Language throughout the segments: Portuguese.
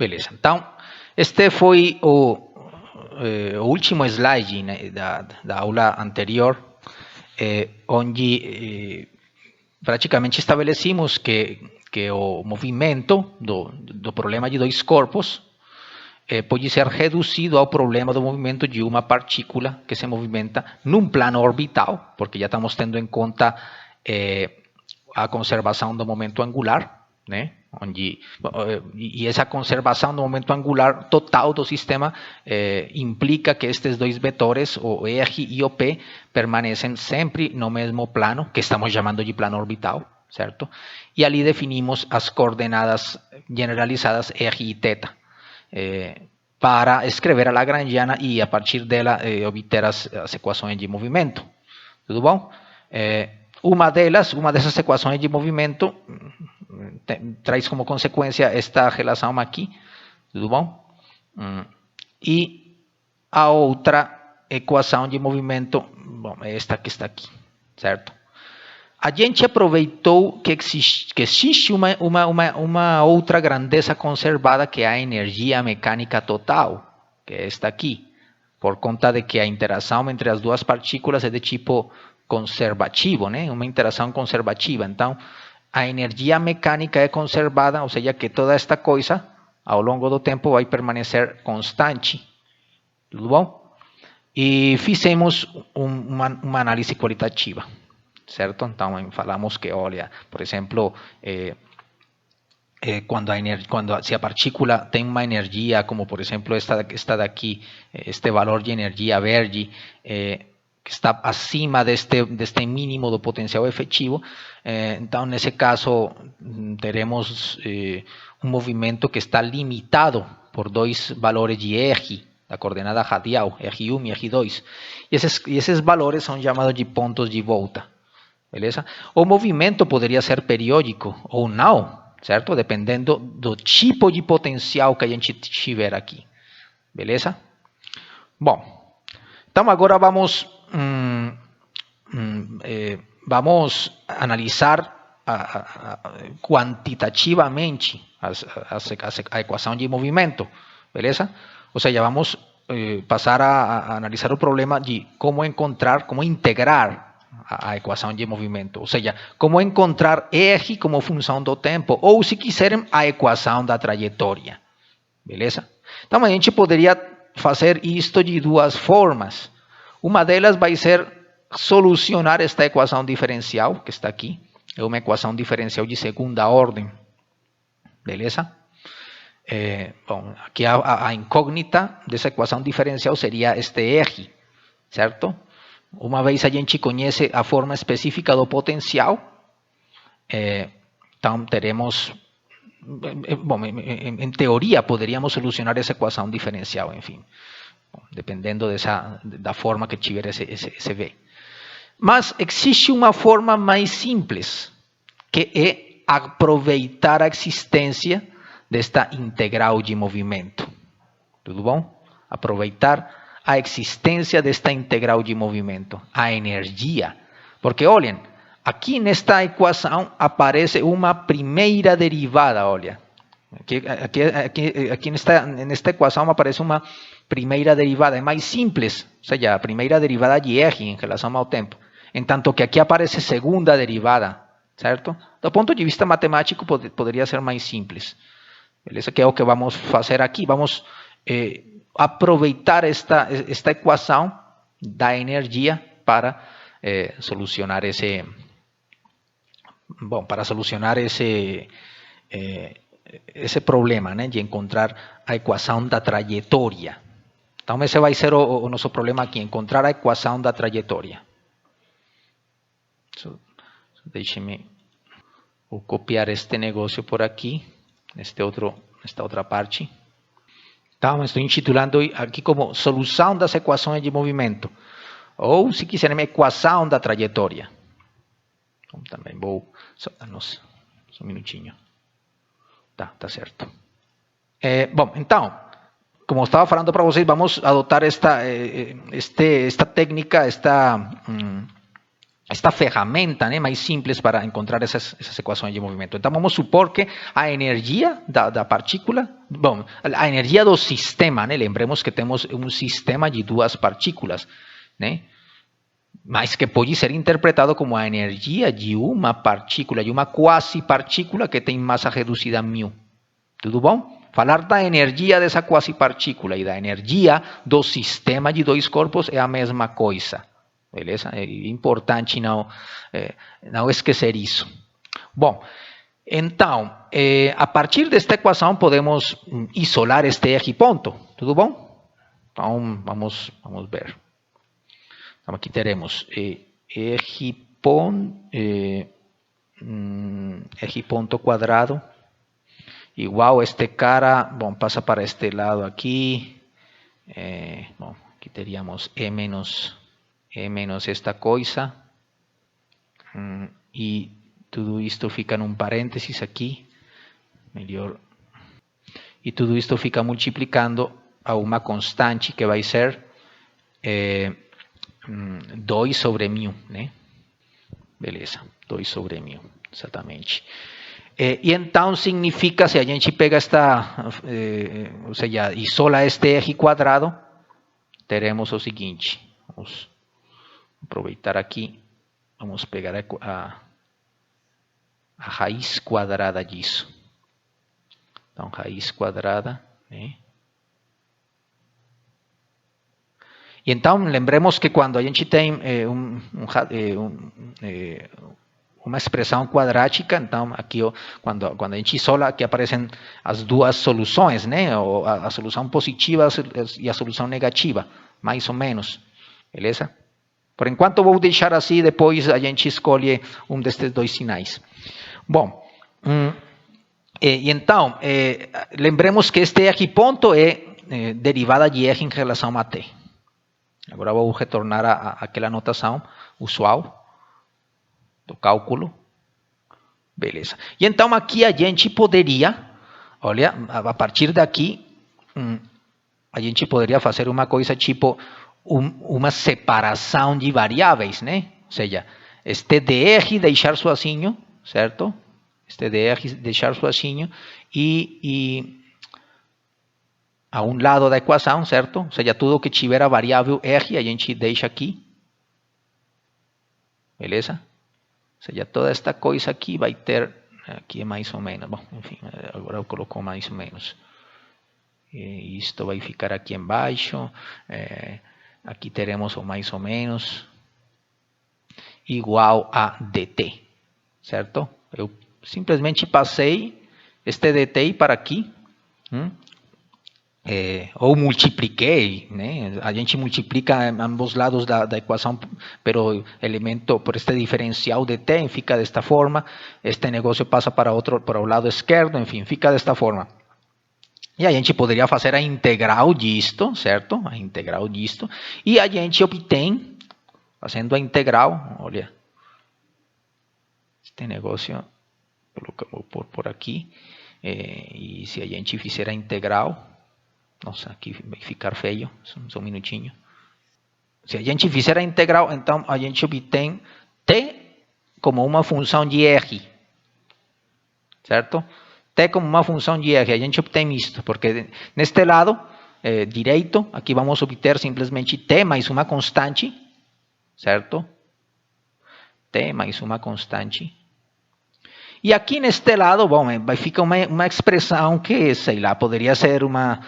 Beleza. Então, este foi o último slide, né, da aula anterior, onde praticamente estabelecimos que o movimento do problema de dois corpos pode ser reduzido ao problema do movimento de uma partícula que se movimenta num plano orbital, porque já estamos tendo em conta a conservação do momento angular, né? E essa conservação do momento angular total do sistema implica que estes dois vetores, o R e o P, permanecem sempre no mesmo plano, que estamos chamando de plano orbital, certo? E ali definimos as coordenadas generalizadas R e θ. Para escrever a lagrangiana e a partir dela obter as equações de movimento. Tudo bom? Uma dessas equações de movimento traz como consequência esta relação aqui, tudo bom? E a outra equação de movimento, bom, é esta que está aqui, certo? A gente aproveitou que existe uma outra grandeza conservada, que é a energia mecânica total, que é esta aqui, por conta de que a interação entre as duas partículas é de tipo conservativo, né? Uma interação conservativa. Então, a energia mecânica é conservada, ou seja, que toda esta coisa, ao longo do tempo, vai permanecer constante. Tudo bom? E fizemos uma análise qualitativa. Certo? Então, falamos que, olha, por exemplo, se a partícula tem uma energia, como por exemplo esta daqui, este valor de energia verde, que está acima deste mínimo do potencial efetivo, então, nesse caso, teremos um movimento que está limitado por dois valores de R, da coordenada radial, R1 e R2. E esses valores são chamados de pontos de volta. Beleza? O movimento poderia ser periódico ou não, certo? Dependendo do tipo de potencial que a gente tiver aqui. Beleza? Bom, então agora vamos analisar quantitativamente a equação de movimento. Beleza? Ou seja, vamos passar a analisar o problema de como integrar a equação de movimento, ou seja, como encontrar R como função do tempo, ou se quiserem, a equação da trajetória, beleza? Então a gente poderia fazer isto de duas formas. Uma delas vai ser solucionar esta equação diferencial, que está aqui, é uma equação diferencial de segunda ordem, beleza? Bom, aqui a incógnita dessa equação diferencial seria este R, certo? Uma vez a gente conhece a forma específica do potencial, então teremos, bom, em teoria poderíamos solucionar essa equação diferencial, enfim, dependendo da forma que tiver esse V. Mas existe uma forma mais simples, que é aproveitar a existência desta integral de movimento. Tudo bom? Aproveitar a existência desta integral de movimento, a energia. Porque, olhem, aqui nesta equação aparece uma primeira derivada, olha. Aqui nesta equação aparece uma primeira derivada, é mais simples, ou seja, a primeira derivada de R em relação ao tempo. Enquanto que aqui aparece segunda derivada, certo? Do ponto de vista matemático, poderia ser mais simples. Beleza? Que é o que vamos fazer aqui. Vamos aproveitar esta equação da energia para solucionar esse problema, né, de encontrar a equação da trajetória. Então esse vai ser o nosso problema aqui, encontrar a equação da trajetória. Deixe-me copiar este negócio por aqui, nesta outra parte. Então, estou intitulando aqui como solução das equações de movimento. Ou, se quiserem, equação da trajetória. Então, também vou... Só um minutinho. Tá certo. Bom, então, como eu estava falando para vocês, vamos adotar esta técnica, esta esta ferramenta, né, mais simples para encontrar essas equações de movimento. Então, vamos supor que a energia da partícula, bom, a energia do sistema, né, lembremos que temos um sistema de duas partículas, né, mas que pode ser interpretado como a energia de uma partícula, de uma quasi-partícula que tem massa reduzida μ. Tudo bom? Falar da energia dessa quasi-partícula e da energia do sistema de dois corpos é a mesma coisa. Beleza? É importante não esquecer isso. Bom, então, a partir desta equação podemos isolar este eje ponto. Tudo bom? Então, vamos ver. Então, aqui teremos eje ponto quadrado igual este cara, bom, passa para este lado aqui. Bom, aqui teríamos E menos esta coisa, e tudo isto fica num parênteses aqui, melhor, e tudo isto fica multiplicando a uma constante que vai ser 2 sobre μ, né? Beleza, 2 sobre μ, exatamente. E então significa, se a gente pega esta, ou seja, isola este eje quadrado, teremos o seguinte, vamos aproveitar aqui, vamos pegar a raiz quadrada disso. Então, raiz quadrada, né? E então, lembremos que quando a gente tem uma expressão quadrática, então aqui quando a gente isola, aqui aparecem as duas soluções, né? A solução positiva e a solução negativa, mais ou menos, beleza? Por enquanto vou deixar assim, depois a gente escolhe um destes dois sinais. Bom, e então, lembremos que este eje ponto é derivada de eje em relação a t. Agora vou retornar àquela notação usual do cálculo. Beleza. E então aqui a gente poderia, olha, a partir daqui, a gente poderia fazer uma coisa tipo uma separação de variáveis, né? Ou seja, este dr deixar sozinho, certo? Este dr deixar sozinho e a um lado da equação, certo? Ou seja, tudo que tiver a variável r a gente deixa aqui. Beleza? Ou seja, toda esta coisa aqui vai ter, aqui é mais ou menos, bom, enfim, agora eu coloco mais ou menos. E isto vai ficar aqui embaixo, aqui teremos o mais ou menos, igual a dt, certo? Eu simplesmente passei este dt para aqui, ou multipliquei, né? A gente multiplica em ambos lados da equação, pero elemento por este diferencial de t fica desta forma, este negócio passa para o lado esquerdo, enfim, fica desta forma. E a gente poderia fazer a integral disto, certo? A integral disto, e a gente obtém, fazendo a integral, olha, este negócio, vou pôr por aqui, e se a gente fizer a integral, nossa, aqui vai ficar feio, só um minutinho. Se a gente fizer a integral, então a gente obtém t como uma função de r, certo? T como uma função de r, a gente obtém isto, porque neste lado direito, aqui vamos obter simplesmente t mais uma constante, certo? T mais uma constante. E aqui neste lado, bom, vai ficar uma expressão que, sei lá, poderia ser uma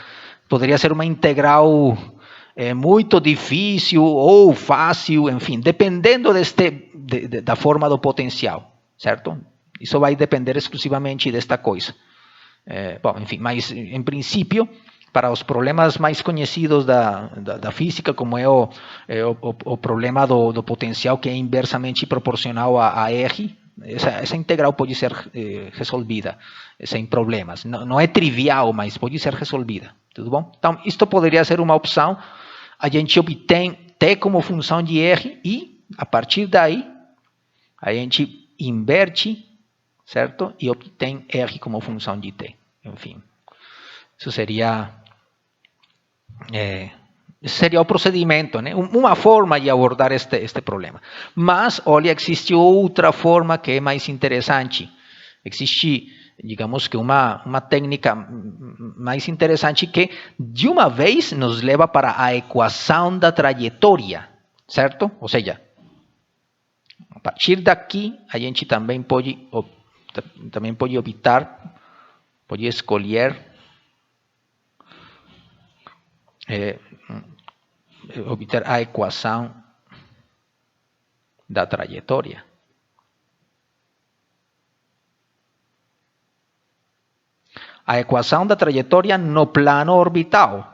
integral muito difícil ou fácil, enfim, dependendo da forma do potencial, certo? Isso vai depender exclusivamente desta coisa. Bom, enfim, mas em princípio, para os problemas mais conhecidos da física, como é o problema do potencial que é inversamente proporcional a R, essa integral pode ser resolvida sem problemas. Não é trivial, mas pode ser resolvida. Tudo bom? Então, isto poderia ser uma opção. A gente obtém t como função de r e, a partir daí, a gente inverte, certo? E obtém r como função de t. Enfim, isso seria Esse seria o procedimento, né? Uma forma de abordar este problema. Mas, olha, existe outra forma que é mais interessante. Existe, digamos que uma técnica mais interessante que, de uma vez, nos leva para a equação da trajetória, certo? Ou seja, a partir daqui, a gente também pode optar, pode escolher obter a equação da trajetória. A equação da trajetória no plano orbital.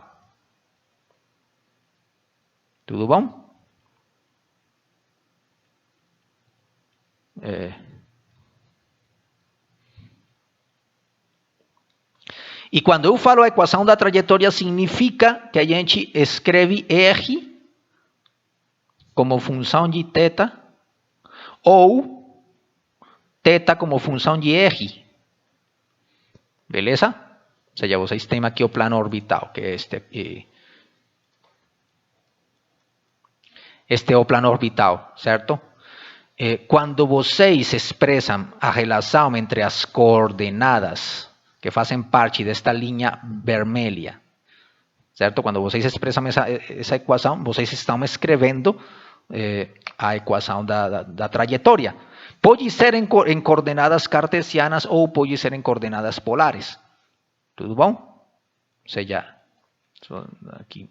Tudo bom? E quando eu falo a equação da trajetória, significa que a gente escreve R como função de θ ou θ como função de R. Beleza? Ou seja, vocês têm aqui o plano orbital, que é este aqui. Este é o plano orbital, certo? Quando vocês expressam a relação entre as coordenadas que fazem parte desta linha vermelha, certo? Quando vocês expressam essa equação, vocês estão escrevendo a equação da trajetória. Pode ser em coordenadas cartesianas ou pode ser em coordenadas polares. Tudo bom? Ou seja, aqui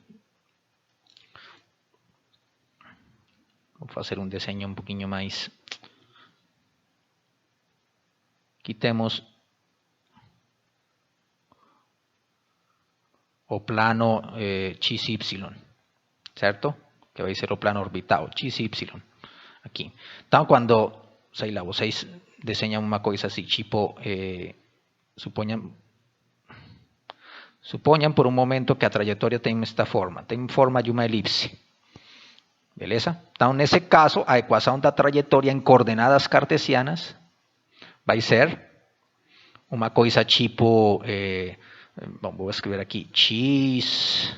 vou fazer um desenho um pouquinho mais. Aqui temos o plano XY, certo? Que vai ser o plano orbital, XY. Aqui. Então, quando, sei lá, vocês desenham uma coisa assim, tipo, suponham por um momento que a trajetória tem esta forma, tem forma de uma elipse. Beleza? Então, nesse caso, a equação da trajetória em coordenadas cartesianas vai ser uma coisa tipo, bom, vou escrever aqui, x,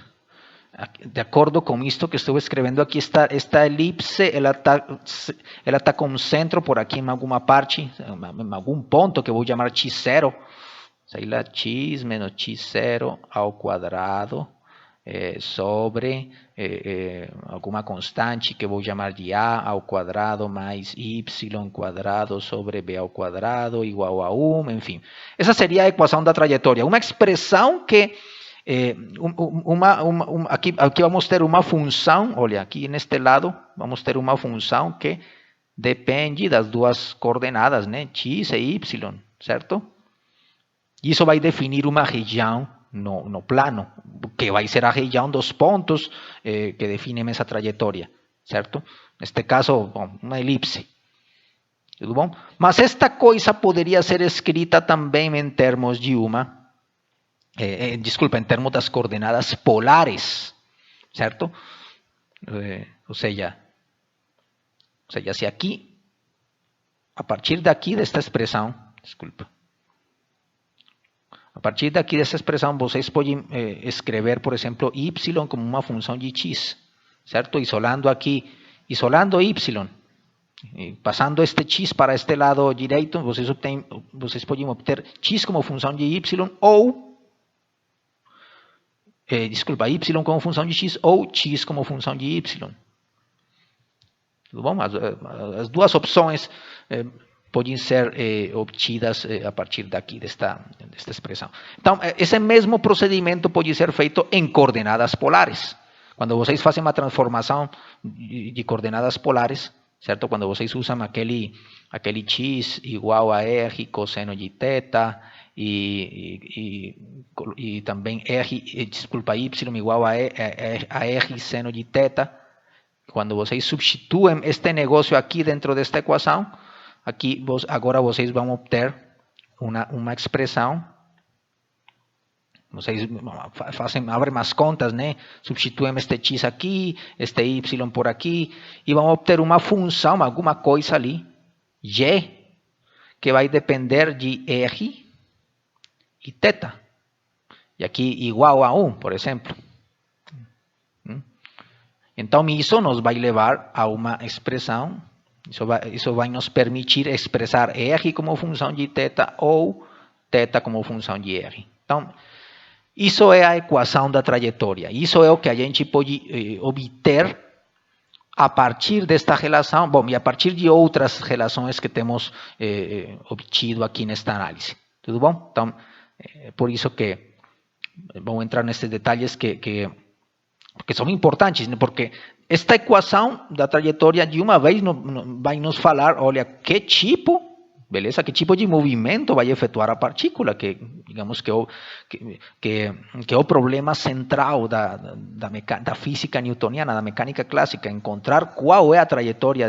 de acordo com isto que estou escrevendo aqui, esta elipse, ela está com um centro por aqui em alguma parte, em algum ponto que eu vou chamar x0, sei lá, x menos x0 ao quadrado, sobre alguma constante que vou chamar de a ao quadrado mais y quadrado sobre b ao quadrado igual a 1, enfim. Essa seria a equação da trajetória. Uma expressão que, aqui vamos ter uma função, olha, aqui neste lado, vamos ter uma função que depende das duas coordenadas, né? X e y, certo? Isso vai definir uma região no plano, que vai ser a região dos pontos que definem essa trajetória, certo? Neste caso, bom, uma elipse. Tudo bom? Mas esta coisa poderia ser escrita também em termos de uma, desculpa, em termos das coordenadas polares, certo? Ou seja, se aqui, a partir daqui desta expressão, desculpa, a partir daqui dessa expressão, vocês podem escrever, por exemplo, y como uma função de x, certo? Isolando y, passando este x para este lado direito, vocês podem obter x como função de y ou, desculpa, y como função de x ou x como função de y. Tudo bom? As duas opções podem ser obtidas a partir daqui, desta expressão. Então, esse mesmo procedimento pode ser feito em coordenadas polares. Quando vocês fazem uma transformação de coordenadas polares, certo? Quando vocês usam aquele x igual a r cosseno de θ e também y igual a r seno de θ, quando vocês substituem este negócio aqui dentro desta equação, aqui agora vocês vão obter uma expressão. Vocês abrem as contas, né? Substituem este x aqui, este y por aqui, e vão obter uma função, alguma coisa ali, y, que vai depender de r e θ. E aqui igual a 1, por exemplo. Então, isso nos vai levar a uma expressão, isso vai nos permitir expressar R como função de θ ou θ como função de R. Então, isso é a equação da trajetória. Isso é o que a gente pode obter a partir desta relação, bom, e a partir de outras relações que temos obtido aqui nesta análise. Tudo bom? Então, por isso que vamos entrar nesses detalhes que são importantes, né? Porque esta equação da trajetória de uma vez vai nos falar, olha, que tipo, beleza? Que tipo de movimento vai efetuar a partícula, que digamos que é o problema central da física newtoniana, da mecânica clássica, encontrar qual é a trajetória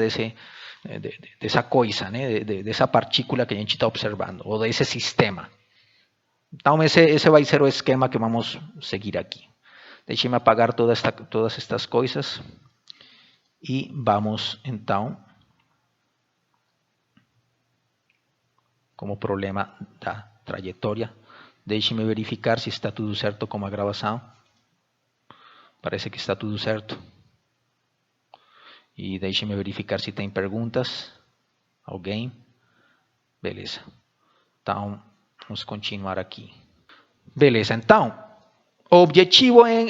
dessa coisa, né? Dessa partícula que a gente está observando, ou desse sistema. Então, esse vai ser o esquema que vamos seguir aqui. Deixe-me apagar todas estas coisas e vamos, então, como problema da trajetória. Deixe-me verificar se está tudo certo com a gravação. Parece que está tudo certo. E deixe-me verificar se tem perguntas. Alguém? Beleza. Então, vamos continuar aqui. Beleza, então, o objetivo é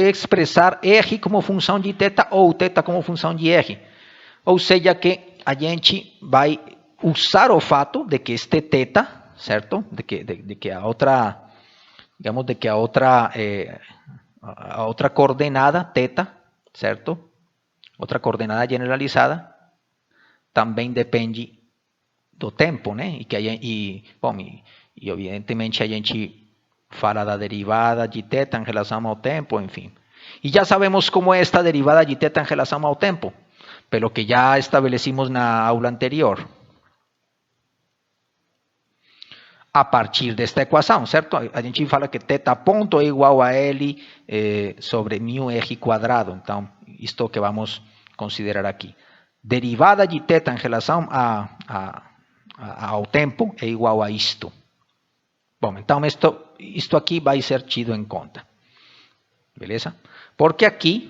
expressar R como função de θ ou θ como função de R. Ou seja, que a gente vai usar o fato de que este θ, certo? De que a outra, digamos, de que a outra coordenada, θ, certo? Outra coordenada generalizada, também depende do tempo, né? E evidentemente a gente fala da derivada de θ em relação ao tempo, enfim. E já sabemos como é esta derivada de θ em relação ao tempo, pelo que já estabelecimos na aula anterior. A partir desta equação, certo? A gente fala que θ ponto é igual a L sobre μ R quadrado. Então, isto que vamos considerar aqui. Derivada de θ em relação ao tempo é igual a isto. Bom, então isto aqui vai ser tido em conta. Beleza? Porque aqui,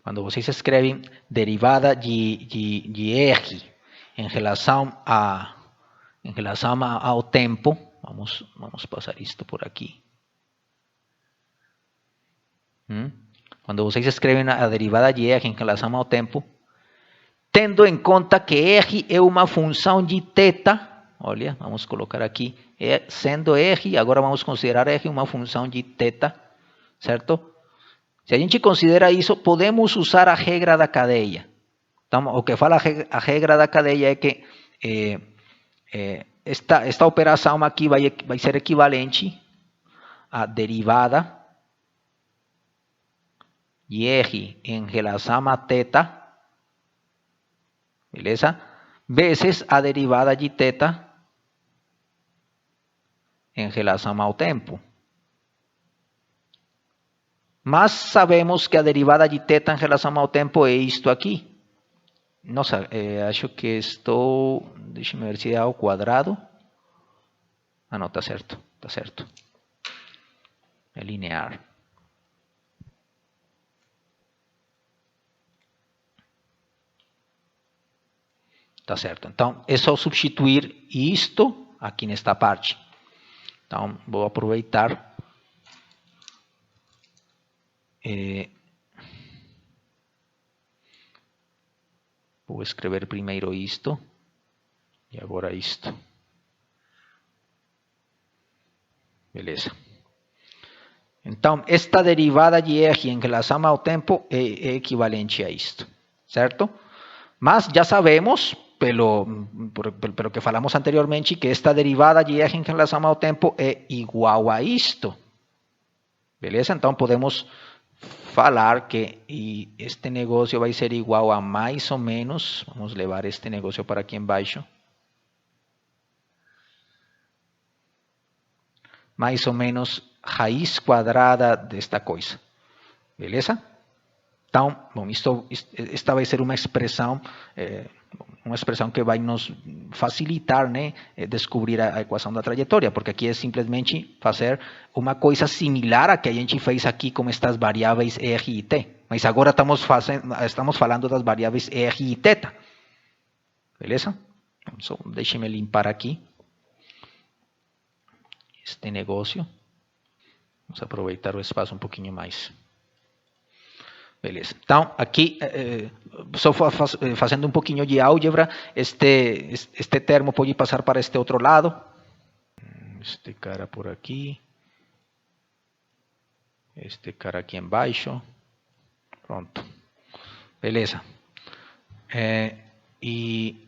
quando vocês escrevem derivada de R em relação ao tempo, vamos passar isto por aqui. Quando vocês escrevem a derivada de R em relação ao tempo, tendo em conta que R é uma função de θ, olha, vamos colocar aqui, sendo R, agora vamos considerar R uma função de θ, certo? Se a gente considera isso, podemos usar a regra da cadeia. Então, o que fala a regra da cadeia é que esta operação aqui vai ser equivalente à derivada de R em relação a θ, beleza? Vezes a derivada de θ em relação ao tempo. Mas sabemos que a derivada de θ em relação ao tempo é isto aqui. Nossa, acho que estou... Deixa-me ver se é ao quadrado. Ah, não, está certo. Está certo. É linear. Tá certo. Então, é só substituir isto aqui nesta parte. Então, vou aproveitar. Vou escrever primeiro isto. E agora isto. Beleza. Então, esta derivada de R em relação ao tempo é equivalente a isto. Certo? Mas já sabemos, pelo que falamos anteriormente, que esta derivada de R em relação ao tempo é igual a isto. Beleza? Então, podemos falar que este negócio vai ser igual a mais ou menos, vamos levar este negócio para aqui embaixo, mais ou menos raiz quadrada desta coisa. Beleza? Então, bom, esta vai ser uma expressão uma expressão que vai nos facilitar, né, descobrir a equação da trajetória, porque aqui é simplesmente fazer uma coisa similar a que a gente fez aqui com estas variáveis R e T. Mas agora estamos falando das variáveis R e θ. Beleza? Então, deixe-me limpar aqui este negócio. Vamos aproveitar o espaço um pouquinho mais. Beleza. Então, aqui, só fazendo um pouquinho de álgebra, este termo pode passar para este outro lado. Este cara por aqui. Este cara aqui embaixo. Pronto. Beleza. E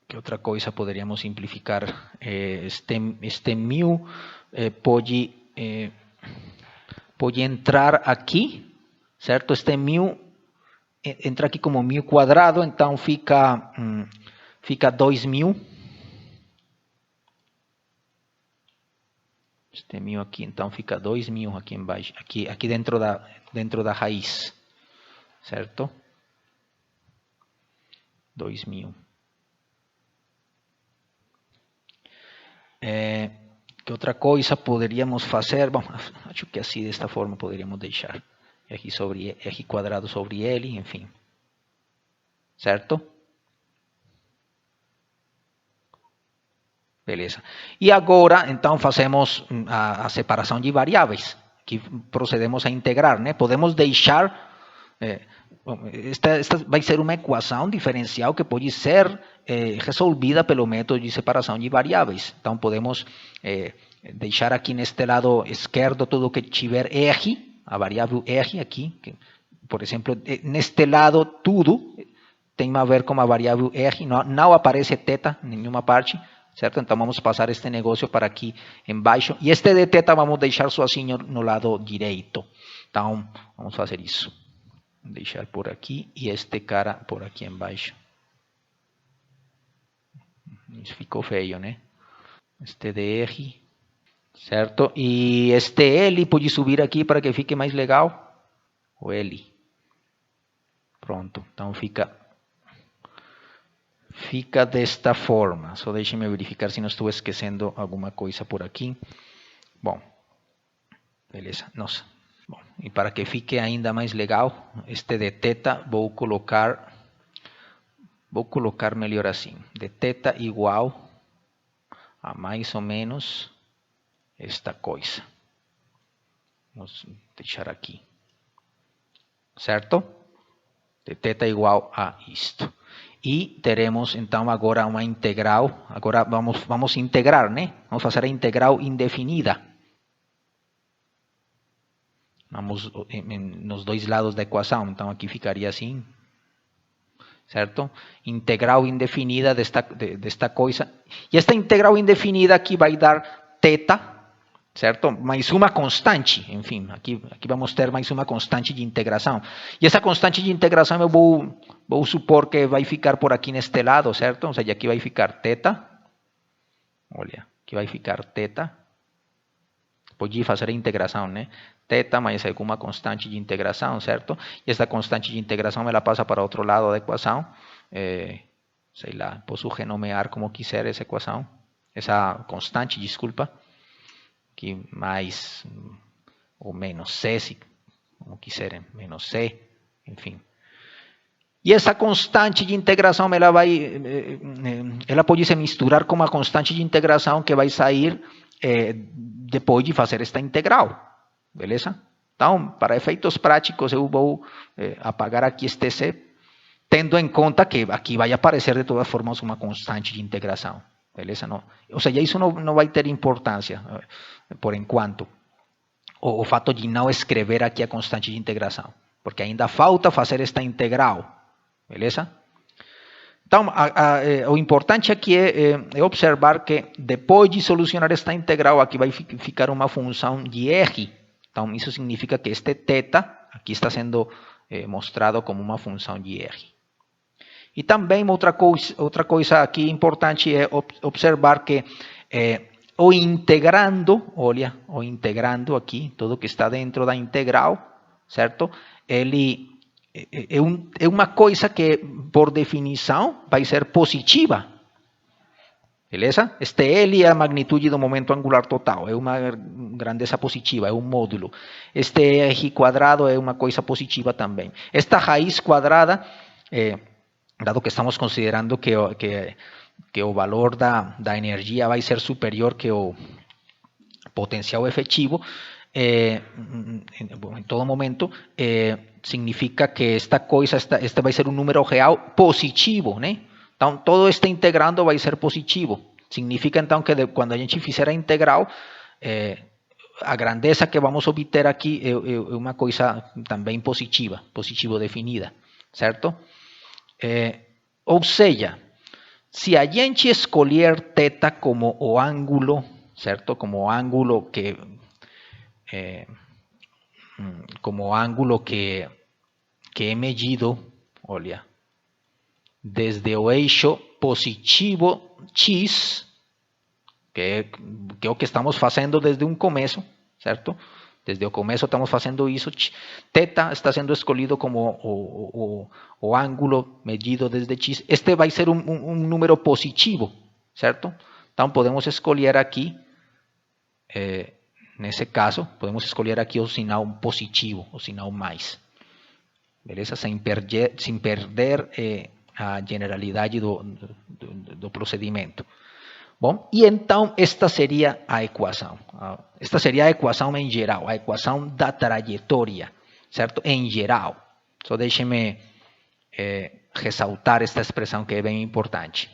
que outra coisa poderíamos simplificar? Este μ pode entrar aqui, certo? Este μ entra aqui como μ quadrado, então fica 2μ. Este μ aqui, então fica 2μ aqui embaixo, aqui dentro da raiz, certo? 2.000. Que outra coisa poderíamos fazer? Bom, acho que assim, desta forma, poderíamos deixar. R quadrado sobre L, enfim. Certo? Beleza. E agora, então, fazemos a separação de variáveis. Aqui procedemos a integrar, né? Podemos deixar... Esta vai ser uma equação diferencial que pode ser resolvida pelo método de separação de variáveis. Então, podemos deixar aqui neste lado esquerdo tudo que tiver R, a variável R aqui. Que, por exemplo, neste lado tudo tem a ver com a variável R, não aparece θ em nenhuma parte, certo? Então, vamos passar este negócio para aqui embaixo. E este de θ vamos deixar sozinho no lado direito. Então, vamos fazer isso. Vou deixar por aqui e este cara por aqui embaixo. Isso ficou feio, né? Este DR, certo? E este L pode subir aqui para que fique mais legal. O L. Pronto, então fica desta forma. Só deixe-me verificar se não estou esquecendo alguma coisa por aqui. Bom, beleza. Nossa. Bom, e para que fique ainda mais legal, este de θ vou colocar melhor assim. De θ igual a mais ou menos esta coisa. Vamos deixar aqui. Certo? De θ igual a isto. E teremos então agora uma integral. Agora vamos integrar, né? Vamos fazer a integral indefinida. Vamos nos dois lados da equação, então aqui ficaria assim, certo? Integral indefinida desta coisa. E esta integral indefinida aqui vai dar θ, certo? Mais uma constante, enfim, aqui vamos ter mais uma constante de integração. E essa constante de integração eu vou supor que vai ficar por aqui neste lado, certo? Ou seja, aqui vai ficar θ. Olha, aqui vai ficar θ. Pode fazer a integração, né? θ mais alguma constante de integração, certo? E esta constante de integração ela passa para outro lado da equação. Sei lá, posso renomear como quiser essa equação. Essa constante, desculpa. Que mais ou menos C, se como quiserem, menos C, enfim. E essa constante de integração ela pode se misturar com uma constante de integração que vai sair depois de fazer esta integral. Beleza? Então, para efeitos práticos, eu vou apagar aqui este C, tendo em conta que aqui vai aparecer de todas formas uma constante de integração. Beleza? Não, ou seja, isso não vai ter importância, por enquanto. O fato de não escrever aqui a constante de integração, porque ainda falta fazer esta integral. Beleza? Então, o importante aqui é observar que depois de solucionar esta integral, aqui vai ficar uma função de R. Então, isso significa que este θ aqui está sendo mostrado como uma função de R. E também outra coisa aqui importante é observar que o integrando, olha, o integrando aqui, tudo que está dentro da integral, certo? Ele é uma coisa que por definição, vai ser positiva. Beleza? Este L é a magnitude do momento angular total, é uma grandeza positiva, é um módulo. Este R quadrado é uma coisa positiva também. Esta raiz quadrada, dado que estamos considerando que o valor da energia vai ser superior que o potencial efetivo, em todo momento, significa que esta coisa, este vai ser um número real positivo, né? Então, todo este integrando vai ser positivo. Significa, então, que quando a gente fizer a integral, a grandeza que vamos obter aqui é uma coisa também positiva, positivo definida, certo? Ou seja, se a gente escolher θ como o ângulo, certo? Como ângulo que é medido, olha, desde o eixo positivo x, que é o que estamos fazendo desde um começo, certo? Desde o começo estamos fazendo isso. θ está sendo escolhido como o ângulo medido desde x. Este vai ser um número positivo, certo? Então podemos escolher aqui, nesse caso, podemos escolher aqui o sinal positivo, o sinal mais. Beleza? Sem perder a generalidade do procedimento. Bom, e então esta seria a equação. Esta seria a equação em geral, a equação da trajetória, certo? Em geral. Só deixe-me ressaltar esta expressão que é bem importante.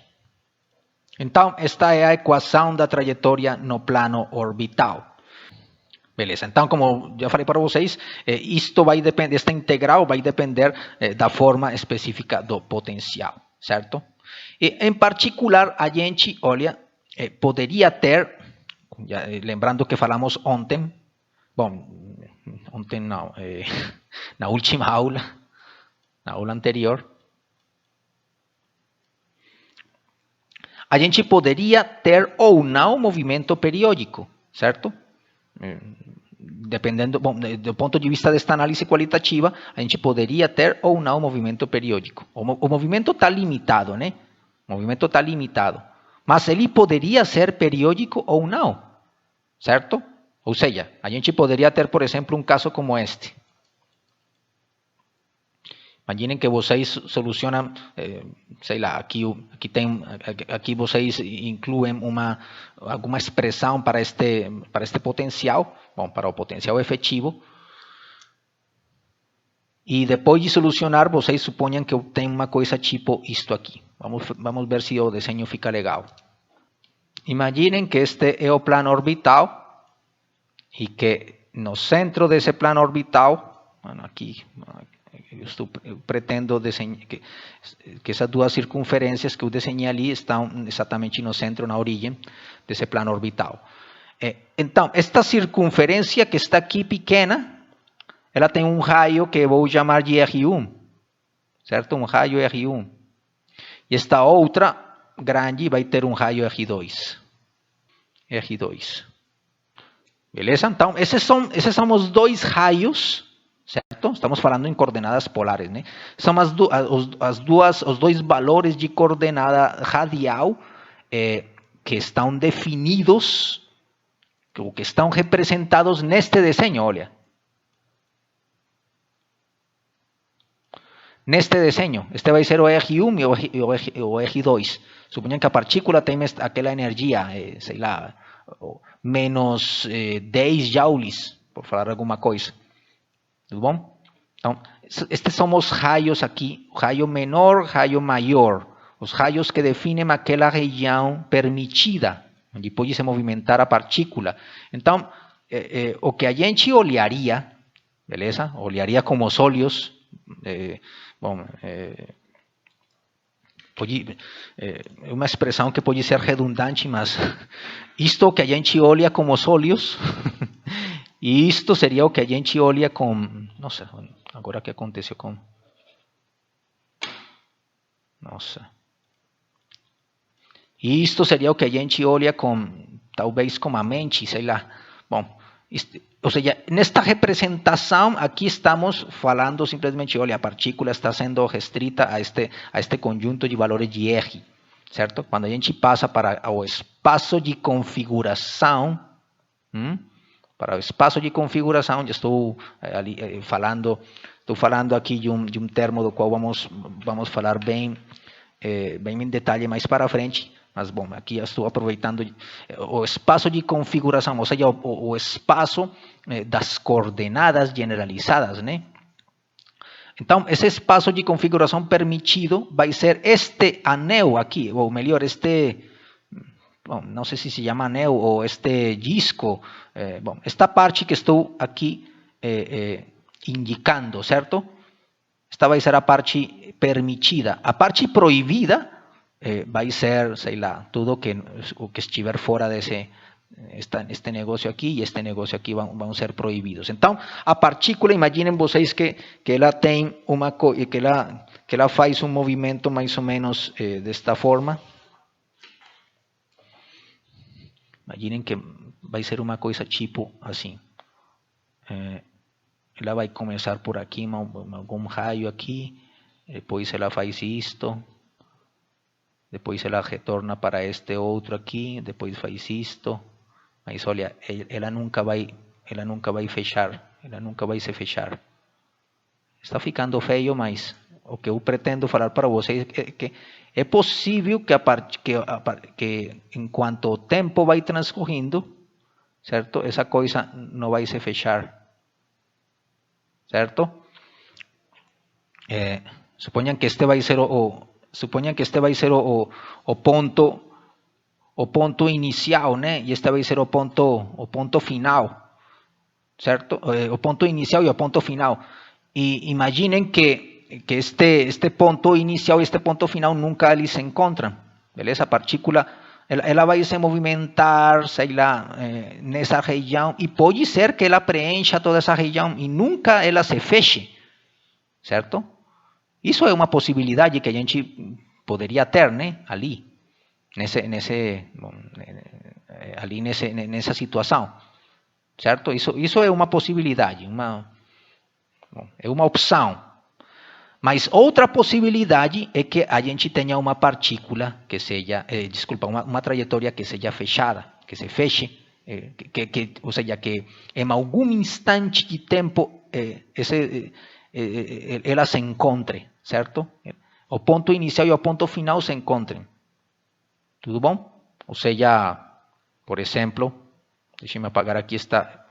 Então, esta é a equação da trajetória no plano orbital. Beleza, então, como já falei para vocês, isto vai depender, esta integral vai depender da forma específica do potencial, certo? E, em particular, a gente, olha, poderia ter, lembrando que falamos ontem, bom, ontem não, na última aula, na aula anterior, a gente poderia ter ou não movimento periódico, certo? Dependendo, bom, do ponto de vista desta análise qualitativa, a gente poderia ter ou não movimento periódico. O movimento está limitado, né? O movimento está limitado. Mas ele poderia ser periódico ou não, certo? Ou seja, a gente poderia ter, por exemplo, um caso como este. Imaginem que vocês solucionam, sei lá, aqui vocês incluem alguma expressão para este potencial, bom, para o potencial efetivo. E depois de solucionar, vocês suponham que eu tenho uma coisa tipo isto aqui. Vamos ver se o desenho fica legal. Imaginem que este é o plano orbital e que no centro desse plano orbital, bueno, aqui eu pretendo desenhar que essas duas circunferências que eu desenhei ali estão exatamente no centro, na origem desse plano orbital. Então, esta circunferência que está aqui pequena, ela tem um raio que eu vou chamar de R1, certo? Um raio R1. E esta outra grande vai ter um raio R2. R2. Beleza? Então, esses são os dois raios, certo? Estamos falando em coordenadas polares, né? São os dois valores de coordenada radial que estão definidos, que estão representados neste desenho, olha. Neste desenho, este vai ser o R1 e o R2. Suponham que a partícula tem aquela energia, sei lá, menos 10 joules, por falar alguma coisa. Tudo bom? Então, estes são os raios aqui, raio menor, raio maior. Os raios que definem aquela região permitida, onde pode se movimentar a partícula. Então, o que a gente olharia, beleza? Olharia como os olhos, bom, é uma expressão que pode ser redundante, mas isto que a gente olha como os olhos, e isto seria o que a gente olha com, nossa, agora o que aconteceu com, nossa, e isto seria o que a gente olha com, talvez com a mente, sei lá, bom, Ou seja, nesta representação, aqui estamos falando simplesmente, olha, a partícula está sendo restrita a este conjunto de valores de R, certo? Quando a gente passa para o espaço de configuração, para o espaço de configuração, já estou falando aqui de um termo do qual vamos falar bem em detalhe mais para frente, mas bom, aqui já estou aproveitando o espaço de configuração, ou seja, o espaço das coordenadas generalizadas, né? Então, esse espaço de configuração permitido vai ser este anel aqui, ou melhor, bom, não sei se chama anel ou este disco, bom, esta parte que estou aqui indicando, certo? Esta vai ser a parte permitida. A parte proibida vai ser, sei lá, tudo o que estiver fora este negócio aqui e este negócio aqui vão ser proibidos. Então, a partícula, imaginem vocês que ela tem que ela faz um movimento mais ou menos desta forma. Imaginem que vai ser uma coisa tipo assim. Ela vai começar por aqui, algum raio aqui, depois ela faz isto, depois ela retorna para este outro aqui, depois faz isto, mas olha, ela nunca vai fechar, ela nunca vai se fechar. Está ficando feio, mas o que eu pretendo falar para vocês é que é possível que enquanto o tempo vai transcorrendo, certo? Essa coisa não vai se fechar. Certo? Suponham que este vai ser o ponto inicial, né? E este vai ser o ponto final, certo? O ponto inicial e o ponto final. E imaginem que este ponto inicial e este ponto final nunca ali se encontram, beleza? A partícula ela vai se movimentar, sei lá, nessa região, e pode ser que ela preencha toda essa região e nunca ela se feche, certo? Isso é uma possibilidade que a gente poderia ter, né? Ali, nessa situação, certo? Isso é uma possibilidade, é uma opção. Mas outra possibilidade é que a gente tenha uma partícula que seja, uma trajetória que seja fechada, que se feche, ou seja, que em algum instante de tempo ela se encontre, certo? O ponto inicial e o ponto final se encontrem. Tudo bom? Ou seja, por exemplo, deixe-me apagar aqui esta.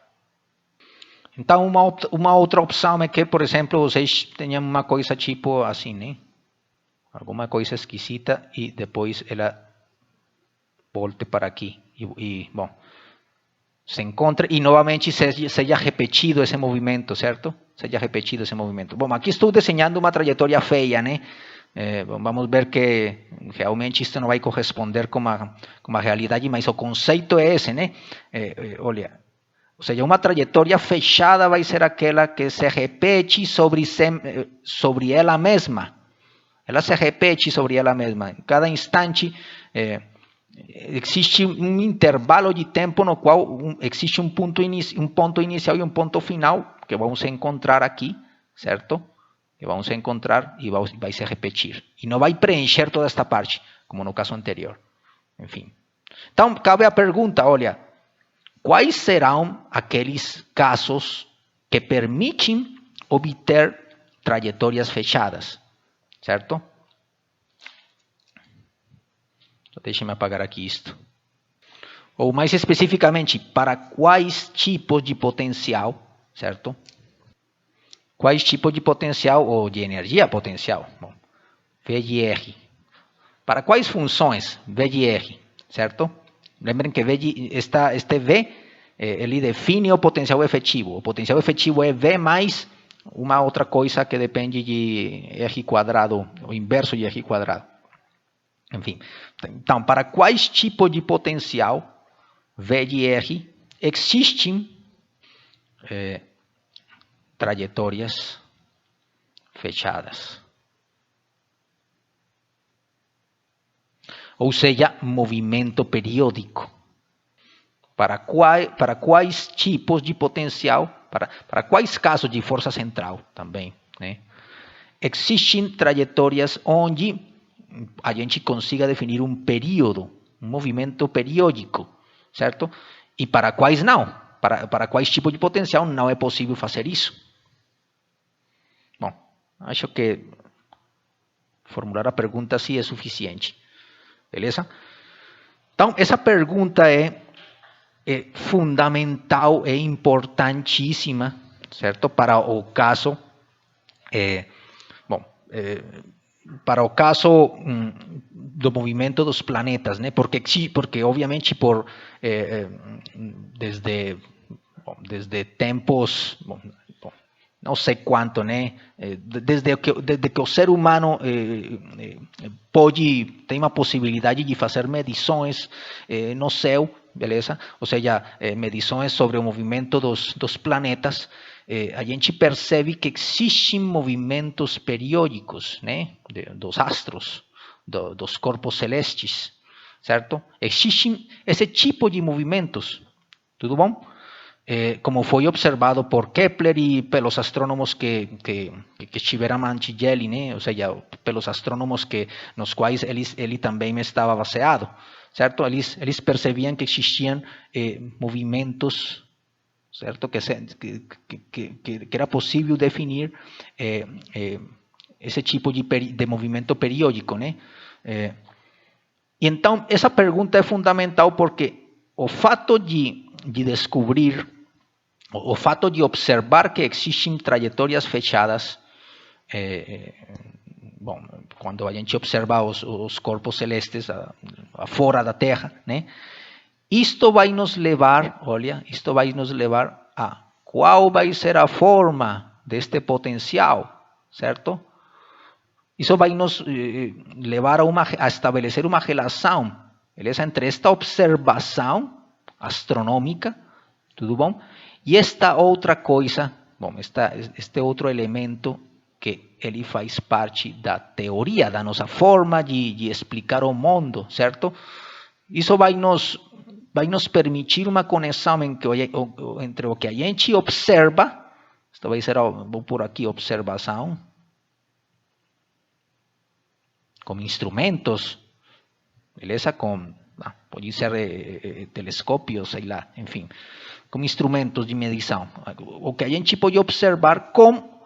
Então, uma outra opção é que, por exemplo, vocês tenham uma coisa tipo assim, né? Alguma coisa esquisita e depois ela volte para aqui. Bom, se encontre e novamente seja repetido esse movimento, certo? Seja repetido esse movimento. Bom, aqui estou desenhando uma trajetória feia, né? Vamos ver que realmente isto não vai corresponder com a realidade, mas o conceito é esse, né? Olha, ou seja, uma trajetória fechada vai ser aquela que se repete sobre ela mesma. Ela se repete sobre ela mesma. Em cada instante existe um intervalo de tempo no qual existe um ponto inicial e um ponto final que vamos encontrar aqui, certo? Que vamos encontrar e vai se repetir. E não vai preencher toda esta parte, como no caso anterior. Enfim. Então, cabe a pergunta, olha, quais serão aqueles casos que permitem obter trajetórias fechadas, certo? Deixe-me apagar aqui isto. Ou mais especificamente, para quais tipos de potencial, certo? Quais tipos de potencial ou de energia potencial? Bom, V de R. Para quais funções? V de R, certo? Lembrem que este V, ele define o potencial efetivo. O potencial efetivo é V mais uma outra coisa que depende de R quadrado, o inverso de R quadrado. Enfim, então, para quais tipos de potencial V de R existem trajetórias fechadas? Ou seja, movimento periódico. para quais tipos de potencial, para quais casos de força central também, né? Existem trajetórias onde a gente consiga definir um período, um movimento periódico, certo? E para quais não, para quais tipos de potencial não é possível fazer isso. Bom, acho que formular a pergunta assim é suficiente, beleza? Então, essa pergunta é fundamental, é importantíssima, certo? Para o caso, para o caso do movimento dos planetas, né? Porque obviamente desde tempos, não sei quanto, né? Desde que o ser humano tem uma possibilidade de fazer medições no céu, beleza? Ou seja, medições sobre o movimento dos planetas, a gente percebe que existem movimentos periódicos, né? Dos astros, dos corpos celestes, certo? Existem esse tipo de movimentos, tudo bom? Como foi observado por Kepler e pelos astrônomos que estiveram antes dele, né? Ou seja, pelos astrônomos nos quais ele também estava baseado, certo? Eles percebiam que existiam movimentos, certo? Que era possível definir esse tipo de movimento periódico, né? E então, essa pergunta é fundamental porque o fato de descobrir, o fato de observar que existem trajetórias fechadas, quando a gente observa os corpos celestes fora da Terra, né? Isto vai nos levar a qual vai ser a forma deste potencial, certo? Isso vai nos levar a estabelecer uma relação, beleza? Entre esta observação astronômica, tudo bom? E esta outra coisa, este outro elemento que ele faz parte da teoria, da nossa forma de explicar o mundo, certo? Isso vai nos permitir uma conexão entre o que a gente observa, isto vai ser, vou por aqui, observação, com instrumentos, beleza? Pode ser telescópios, sei lá, enfim, com instrumentos de medição. O que a gente pode observar com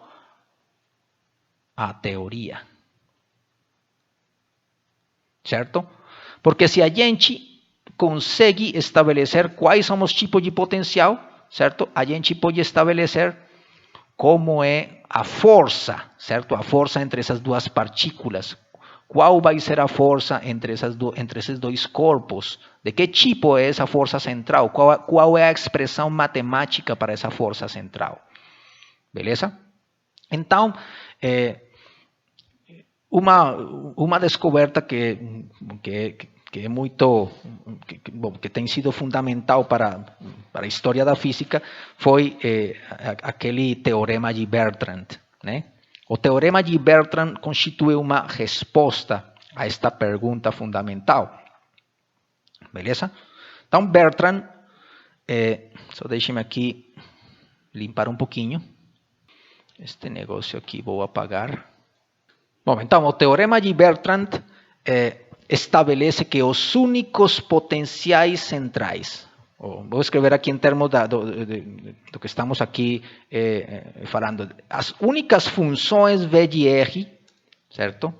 a teoria, certo? Porque se a gente consegue estabelecer quais são os tipos de potencial, certo? A gente pode estabelecer como é a força, certo? A força entre essas duas partículas. Qual vai ser a força entre esses dois corpos? De que tipo é essa força central? Qual é a expressão matemática para essa força central? Beleza? Então, uma descoberta que é muito, que tem sido fundamental para a história da física foi aquele teorema de Bertrand, né? O teorema de Bertrand constitui uma resposta a esta pergunta fundamental, beleza? Então Bertrand, só deixe-me aqui limpar um pouquinho este negócio aqui, vou apagar. Bom, então o teorema de Bertrand estabelece que os únicos potenciais centrais, vou escrever aqui em termos do que estamos aqui falando, as únicas funções V de R, certo?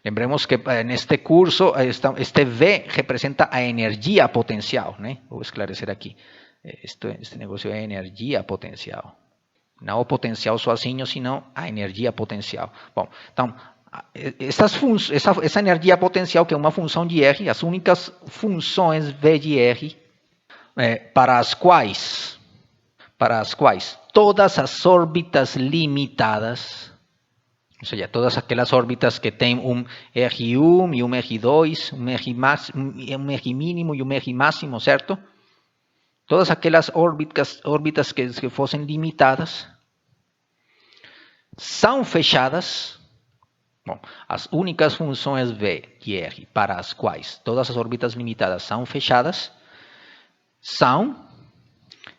Lembremos que neste curso este V representa a energia potencial, né? Vou esclarecer aqui. Este negócio é energia potencial. Não o potencial sozinho, sino a energia potencial. Bom, então, essa energia potencial, que é uma função de R, as únicas funções V de R, para as quais todas as órbitas limitadas, ou seja, todas aquelas órbitas que têm um R1 e um R2, um R mínimo e um R máximo, certo? Todas aquelas órbitas que fossem limitadas são fechadas. Bom, as únicas funções V e R para as quais todas as órbitas limitadas são fechadas são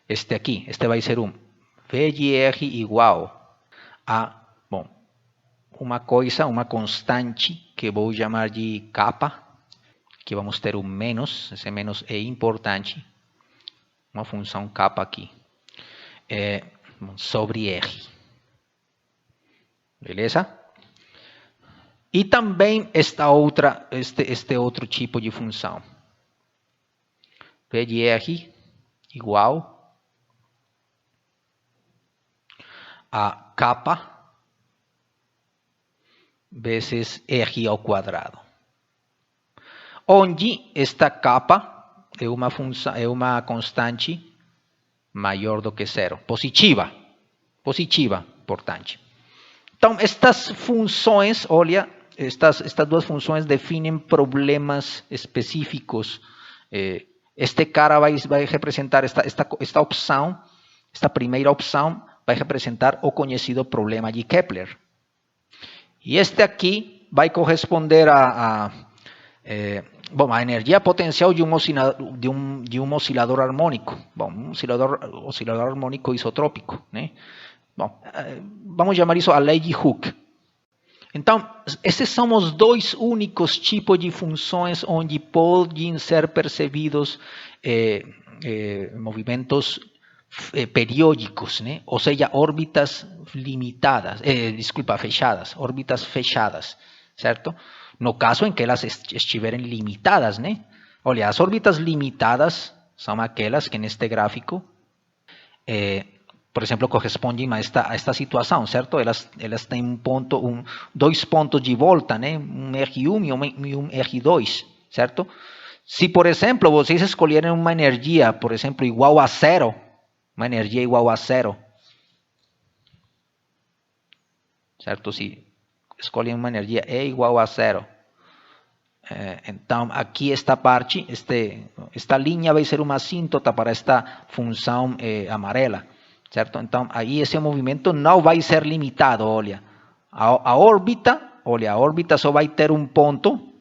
este aqui. Este vai ser V de R igual a, bom, uma constante que vou chamar de kappa. Aqui vamos ter menos, esse menos é importante. Uma função kappa aqui. Sobre R. Beleza? E também este outro tipo de função. P de R igual a kappa vezes R ao quadrado. Onde esta kappa é uma constante maior do que zero. Positiva, portanto. Então, estas funções, olha, estas duas funções definem problemas específicos. Este cara vai representar esta opção, esta primeira opção, vai representar o conhecido problema de Kepler. E este aqui vai corresponder a energia potencial de um oscilador harmônico. Bom, um oscilador harmônico isotrópico, né? Bom, vamos chamar isso a lei de Hooke. Então, esses são os dois únicos tipos de funções onde podem ser percebidos movimentos periódicos, né? Ou seja, órbitas limitadas, fechadas, órbitas fechadas, certo? No caso em que elas estiverem limitadas, né? Olha, as órbitas limitadas são aquelas que neste gráfico, por exemplo, correspondem a esta situação, certo? Elas têm dois pontos de volta, né? Um R1 e um R2, certo? Se, por exemplo, vocês escolherem uma energia, por exemplo, igual a zero, uma energia igual a zero, certo? Se escolhem uma energia E igual a zero, então aqui esta parte, esta linha vai ser uma assíntota para esta função amarela, certo? Então aí esse movimento não vai ser limitado, olha. A órbita só vai ter um ponto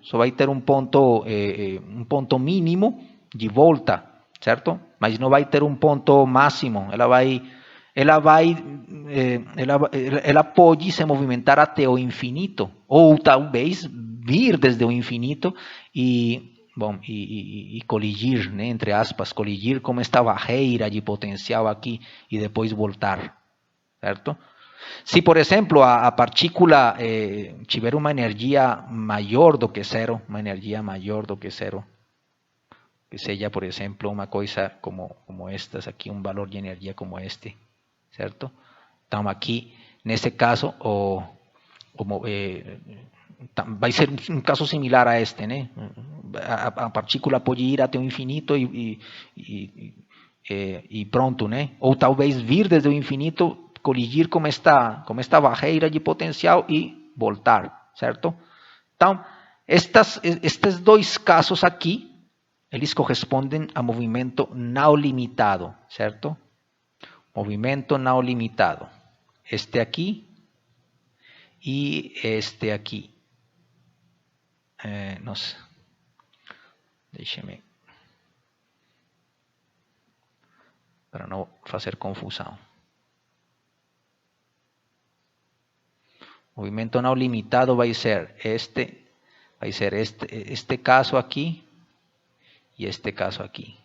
mínimo de volta, certo? Mas não vai ter um ponto máximo. Ela pode se movimentar até o infinito, ou talvez vir desde o infinito e coligir, né, entre aspas, coligir com esta barreira de potencial aqui e depois voltar, certo? Se, por exemplo, a partícula tiver uma energia maior do que zero, que seja, por exemplo, uma coisa como estas aqui, um valor de energia como este, certo? Então, aqui, nesse caso, vai ser um caso similar a este, né? A partícula pode ir até o infinito e pronto, né? Ou talvez vir desde o infinito, coligir com esta barreira de potencial e voltar, certo? Então, estes dois casos aqui, eles correspondem a movimento não limitado, certo? Movimento não limitado. Este aqui e este aqui. Nossa, deixe-me, para não fazer confusão. Movimento não limitado vai ser este caso aqui e este caso aqui.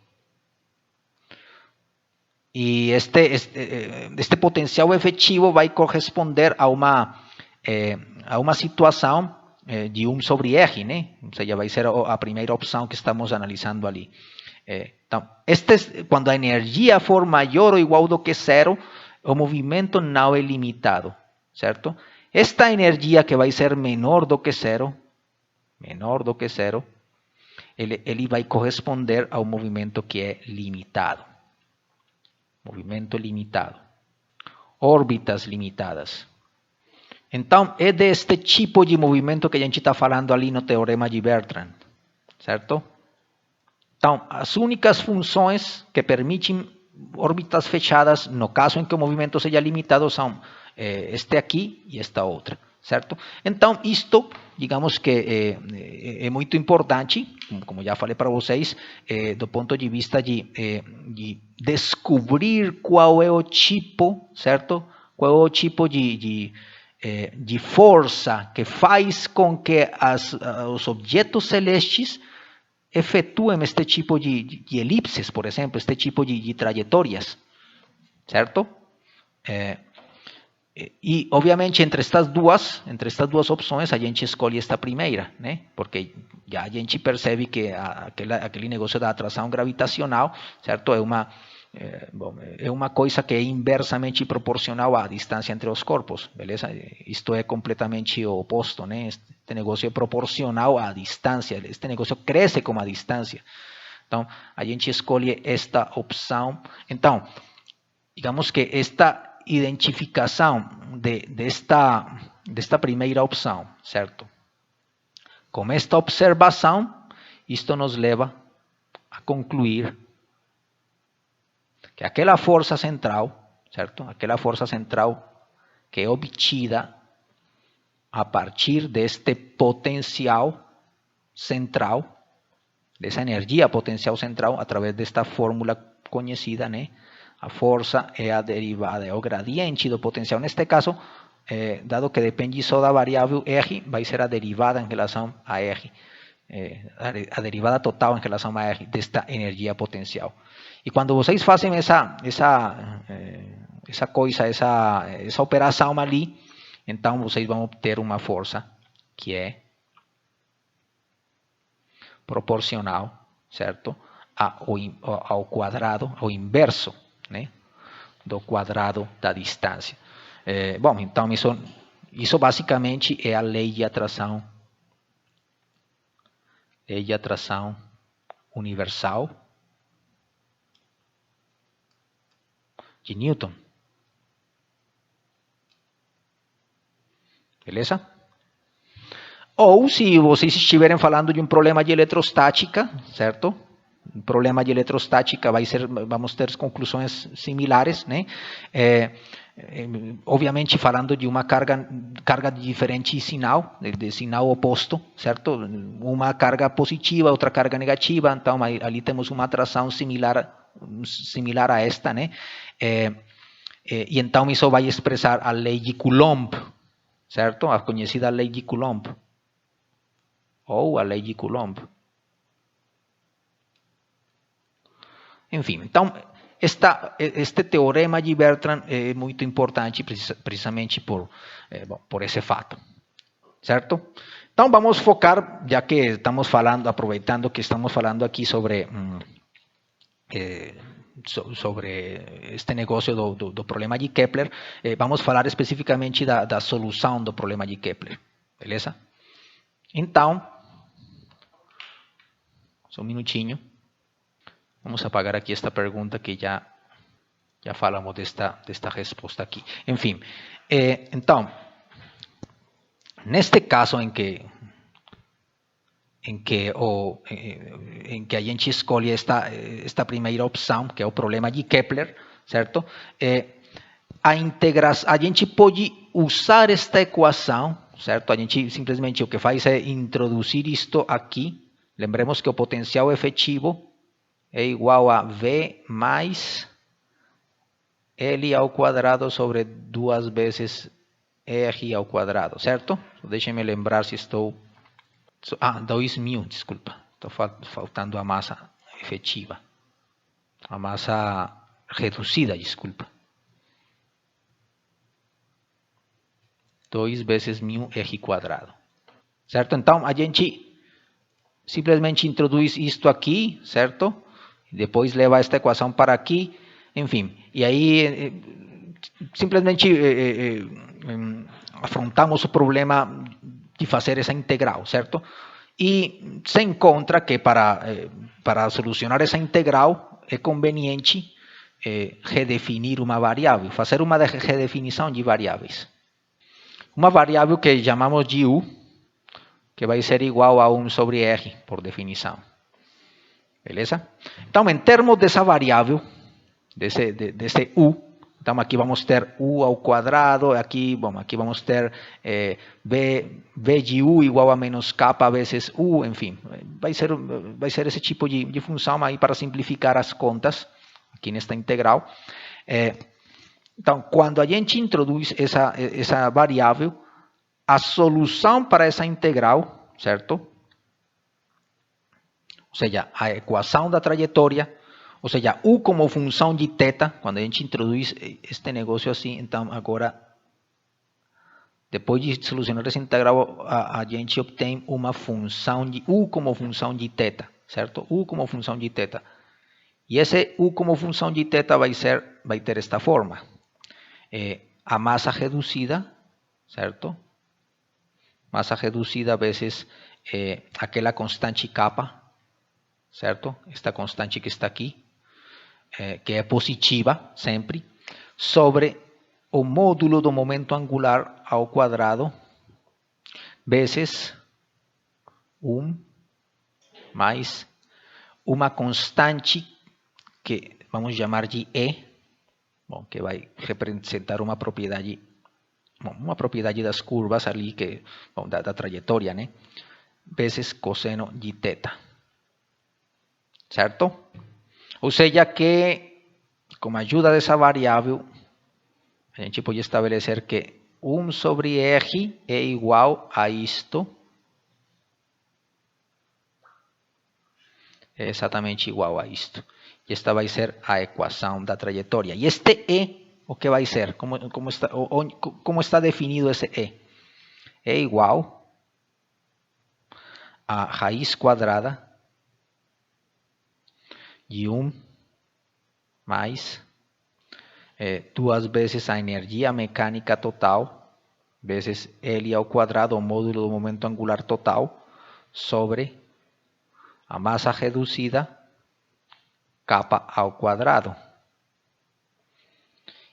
E este potencial efetivo vai corresponder a uma situação de 1 sobre R, né? Ou seja, vai ser a primeira opção que estamos analisando ali. Então, quando a energia for maior ou igual do que zero, o movimento não é limitado, certo? Esta energia que vai ser menor do que zero, ele vai corresponder ao movimento que é limitado. Movimento limitado. Órbitas limitadas. Então, é deste tipo de movimento que a gente está falando ali no teorema de Bertrand, certo? Então, as únicas funções que permitem órbitas fechadas, no caso em que o movimento seja limitado, são este aqui e esta outra, certo? Então, isto, digamos que é muito importante como já falei para vocês, do ponto de vista de descobrir qual é o tipo, certo? Qual é o tipo de força que faz com que os objetos celestes efetuem este tipo de elipses, por exemplo, este tipo de trajetórias, certo? E, obviamente, entre estas duas opções, a gente escolhe esta primeira, né? Porque já a gente percebe que aquele negócio da atração gravitacional, certo? É uma coisa que é inversamente proporcional à distância entre os corpos, beleza? Isto é completamente o oposto, né? Este negócio é proporcional à distância, este negócio cresce com a distância. Então, a gente escolhe esta opção. Então, digamos que esta identificação desta primeira opção, certo? Com esta observação, isto nos leva a concluir que aquela força central, certo? Aquela força central que é obtida a partir deste potencial central, dessa energia potencial central, através desta fórmula conhecida, né? A força é a derivada, é o gradiente do potencial. Neste caso, dado que depende só da variável R, vai ser a derivada em relação a R, a derivada total em relação a R desta energia potencial. E quando vocês fazem essa operação ali, então vocês vão obter uma força que é proporcional, certo? Ao quadrado, ao inverso, né? Do quadrado da distância. Bom, então isso basicamente é a lei de atração universal de Newton. Beleza? Ou se vocês estiverem falando de um problema de eletrostática, certo? Um problema de eletrostática vamos ter conclusões similares, né? Obviamente falando de uma carga de diferente sinal, de sinal oposto, certo? Uma carga positiva, outra carga negativa, então ali temos uma atração similar a esta, né? E então isso vai expressar a lei de Coulomb, certo? A conhecida lei de Coulomb, ou a lei de Coulomb. Enfim, então este teorema de Bertrand é muito importante precisamente por esse fato, certo? Então vamos focar, já que estamos falando, aproveitando que estamos falando aqui sobre este negócio do problema de Kepler, vamos falar especificamente da solução do problema de Kepler, beleza? Então, só um minutinho. Vamos apagar aqui esta pergunta que já falamos desta resposta aqui. Enfim, então, neste caso em que a gente escolhe esta primeira opção, que é o problema de Kepler, certo? A gente pode usar esta equação, certo? A gente simplesmente o que faz é introduzir isto aqui. Lembremos que o potencial efetivo é igual a V mais L ao quadrado sobre 2 vezes R ao quadrado, certo? Deixem-me lembrar se estou... 2.000, desculpa. Estou faltando a massa efetiva. A massa reduzida, desculpa. 2 vezes μR quadrado. Certo? Então, a gente simplesmente introduz isto aqui, certo? Depois leva esta equação para aqui, enfim. E aí, simplesmente afrontamos o problema de fazer essa integral, certo? E se encontra que para solucionar essa integral é conveniente redefinir uma variável, fazer uma redefinição de variáveis. Uma variável que chamamos de U, que vai ser igual a 1 sobre R, por definição. Beleza? Então, em termos dessa variável, desse U, então aqui vamos ter U ao quadrado, aqui vamos ter V de U igual a menos K vezes U, enfim, vai ser esse tipo de função aí para simplificar as contas aqui nesta integral. Então, quando a gente introduz essa variável, a solução para essa integral, certo? Ou seja, a equação da trajetória, ou seja, U como função de θ, quando a gente introduz este negócio assim, então agora, depois de solucionar essa integral, a gente obtém uma função de U como função de θ, certo? U como função de θ. E esse U como função de θ vai ter esta forma. A massa reduzida, certo? Massa reduzida vezes aquela constante kappa, certo? Esta constante que está aqui, que é positiva sempre, sobre o módulo do momento angular ao quadrado, vezes 1 mais uma constante que vamos chamar de E, bom, que vai representar uma propriedade das curvas ali, da trajetória, né? Vezes cosseno de θ. Certo? Ou seja que, com a ajuda dessa variável, a gente pode estabelecer que 1 sobre R é igual a isto. É exatamente igual a isto. E esta vai ser a equação da trajetória. E este E, o que vai ser? Como está definido esse E? É igual a raiz quadrada de 1 mais 2 vezes a energia mecânica total, vezes L ao quadrado, o módulo do momento angular total, sobre a massa reduzida, kappa ao quadrado.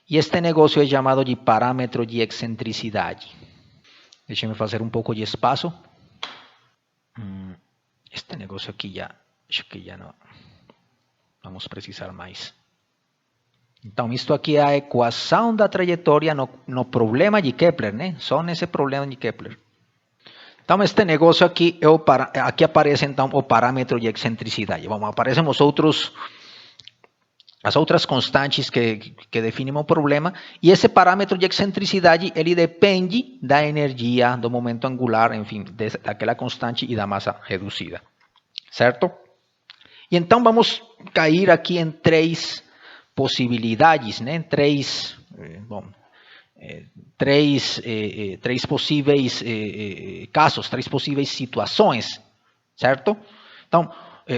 E este negócio é chamado de parâmetro de excentricidade. Deixa-me fazer um pouco de espaço. Este negócio aqui acho que já não vamos precisar mais. Então, isto aqui é a equação da trajetória no problema de Kepler, né? Só nesse problema de Kepler. Então, este negócio aqui, aqui aparece então o parâmetro de excentricidade. Bom, aparecem as outras constantes que definem o problema, e esse parâmetro de excentricidade, ele depende da energia, do momento angular, enfim, daquela constante e da massa reduzida. Certo? E então vamos cair aqui em três possibilidades, né? Três possíveis casos, três possíveis situações, certo? Então,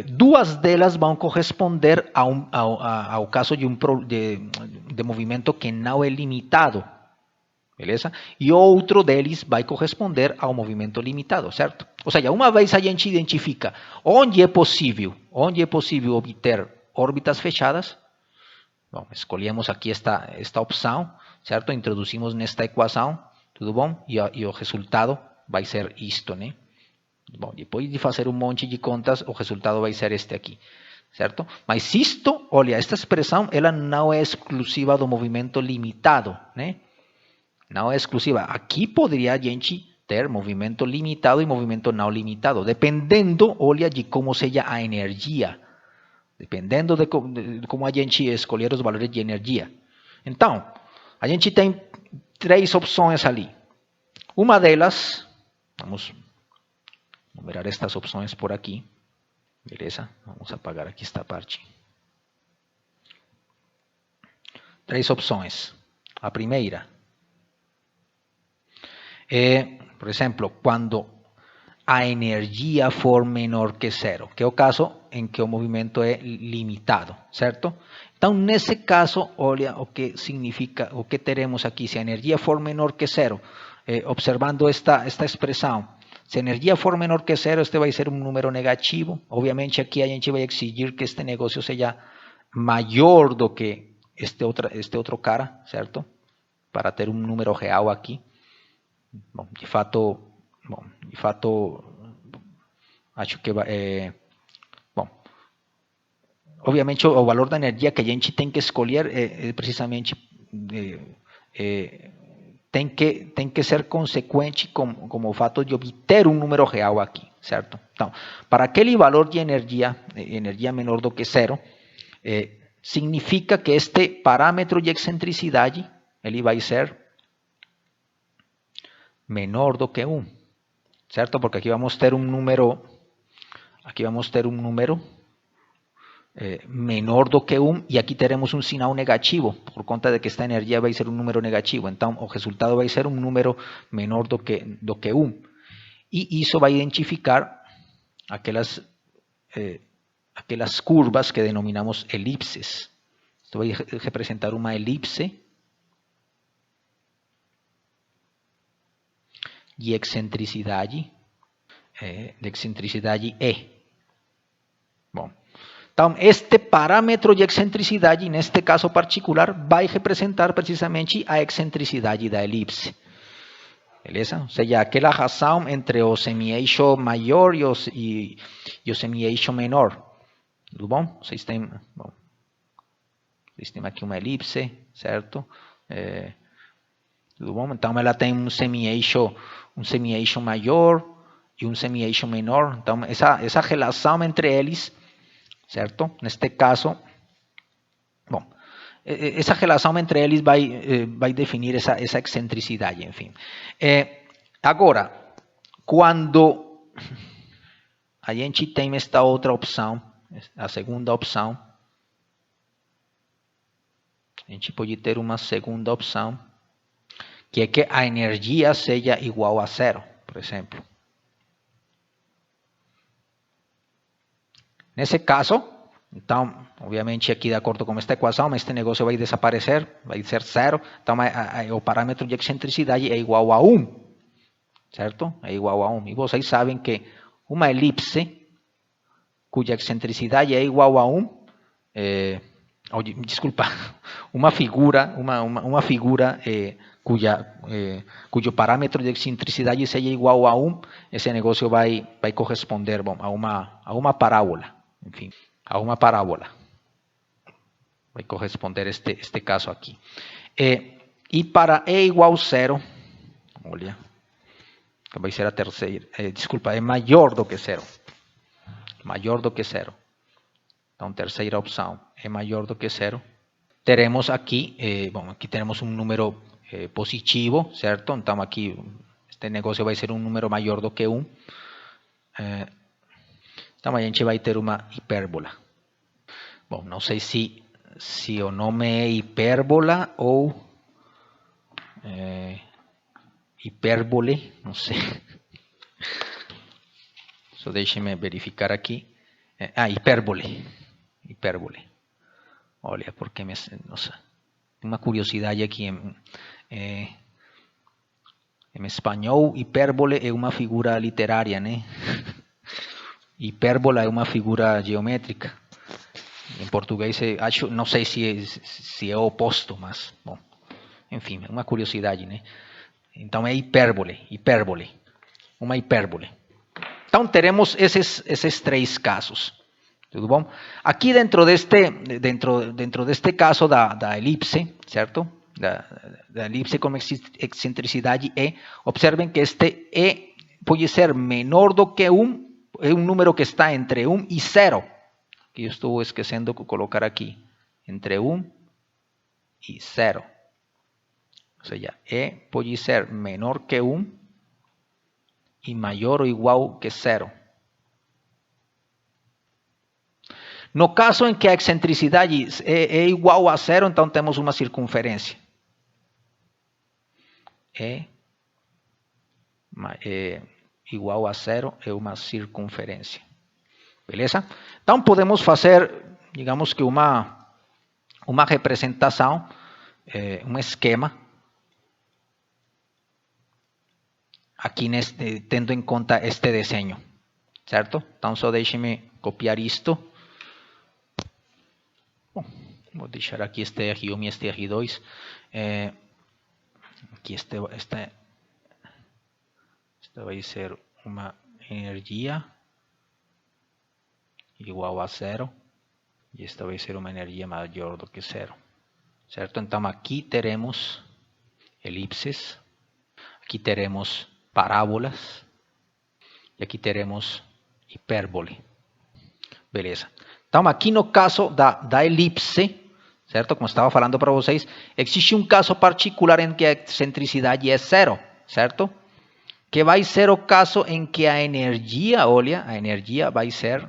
duas delas vão corresponder ao caso de movimento que não é limitado, beleza? E outro deles vai corresponder ao movimento limitado, certo? Ou seja, uma vez a gente identifica onde é possível obter órbitas fechadas, bom, escolhemos aqui esta opção, certo? Introduzimos nesta equação, tudo bom? E o resultado vai ser isto, né? Bom, depois de fazer um monte de contas, o resultado vai ser este aqui, certo? Mas isto, olha, esta expressão, ela não é exclusiva do movimento limitado, né? Não é exclusiva. Aqui poderia a gente ter movimento limitado e movimento não limitado, dependendo, olha, de como seja a energia. Dependendo de como a gente escolher os valores de energia. Então, a gente tem três opções ali. Uma delas, vamos numerar estas opções por aqui. Beleza? Vamos apagar aqui esta parte. Três opções. A primeira é, por exemplo, quando a energia for menor que zero, que é o caso em que o movimento é limitado, certo? Então, nesse caso, olha o que significa, o que teremos aqui. Se a energia for menor que zero, observando esta expressão, se a energia for menor que zero, este vai ser um número negativo. Obviamente, aqui a gente vai exigir que este negócio seja maior do que este outro cara, certo? Para ter um número real aqui. Bom, de fato, acho que bom, obviamente o valor da energia que a gente tem que escolher é precisamente tem que ser consequente com o fato de obter um número real aqui, certo? Então, para aquele valor de energia menor do que zero, significa que este parâmetro de excentricidade ele vai ser menor do que 1, certo? Porque aqui vamos ter um número menor do que 1 e aqui teremos um sinal negativo, por conta de que esta energia vai ser um número negativo. Então, o resultado vai ser um número menor do que 1. E isso vai identificar aquelas curvas que denominamos elipses. Isto vai representar uma elipse de excentricidade E. Bom, então, este parâmetro de excentricidade, neste caso particular, vai representar precisamente a excentricidade da elipse. Beleza? Ou seja, aquela razão entre o semi-eixo maior e o semi-eixo menor. Tudo bom? Vocês têm aqui uma elipse, certo? Tudo bom? Então, ela tem um semi-eixo maior e um semi-eixo menor. Então, essa relação entre eles, certo? Neste caso, bom, essa relação entre eles vai definir essa excentricidade, enfim. Agora, quando a gente tem esta outra opção, a segunda opção, a gente pode ter uma segunda opção, que é que a energia seja igual a zero, por exemplo. Nesse caso, então, obviamente aqui de acordo com esta equação, este negócio vai desaparecer, vai ser zero. Então, o parâmetro de excentricidade é igual a 1, certo? É igual a 1. E vocês sabem que uma elipse cuja excentricidade é igual a 1, desculpa, uma figura cujo parâmetro de excentricidade seja igual a 1, esse negócio vai corresponder, bom, a uma parábola, enfim, a uma parábola. Vai corresponder este caso aqui. E para E igual a 0, olha, vai ser a terceira, desculpa, é maior do que 0. Maior do que 0. Então, terceira opção é maior do que 0. Teremos aqui, aqui temos um número positivo, certo? Então, aqui, este negócio vai ser um número maior do que 1. Então, a gente vai ter uma hipérbola. Bom, não sei se o nome é hipérbola ou hipérbole, não sei. Só deixe-me verificar aqui. Hipérbole. Hipérbole. Olha, porque nossa, uma curiosidade aqui em espanhol, hipérbole é uma figura literária, né? Hipérbola é uma figura geométrica. Em português, acho, não sei se é o oposto, mas, bom, enfim, é uma curiosidade, né? Então é hipérbole, uma hipérbole. Então teremos esses três casos. Tudo bom? Aqui dentro deste caso da elipse, certo? Da elipse com excentricidade E, observem que este E pode ser menor do que 1, é um número que está entre 1 e 0. Que eu estou esquecendo de colocar aqui. Entre 1 e 0. Ou seja, E pode ser menor que 1 e maior ou igual que 0. No caso em que a excentricidade é igual a 0, então temos uma circunferência. E igual a 0 é uma circunferência. Beleza? Então podemos fazer, digamos que uma representação, um esquema, aqui tendo em conta este desenho, certo? Então só deixe-me copiar isto. Bom, vou deixar aqui este R1 e este R2. Aqui esta vai ser uma energia igual a 0 e esta vai ser uma energia maior do que 0, certo? Então aqui teremos elipses aqui teremos parábolas e aqui teremos hipérbole. Beleza. Então, aqui no caso da elipse, certo? Como estava falando para vocês, existe um caso particular em que a excentricidade é zero, certo? Que vai ser o caso em que a energia, olha, a energia vai ser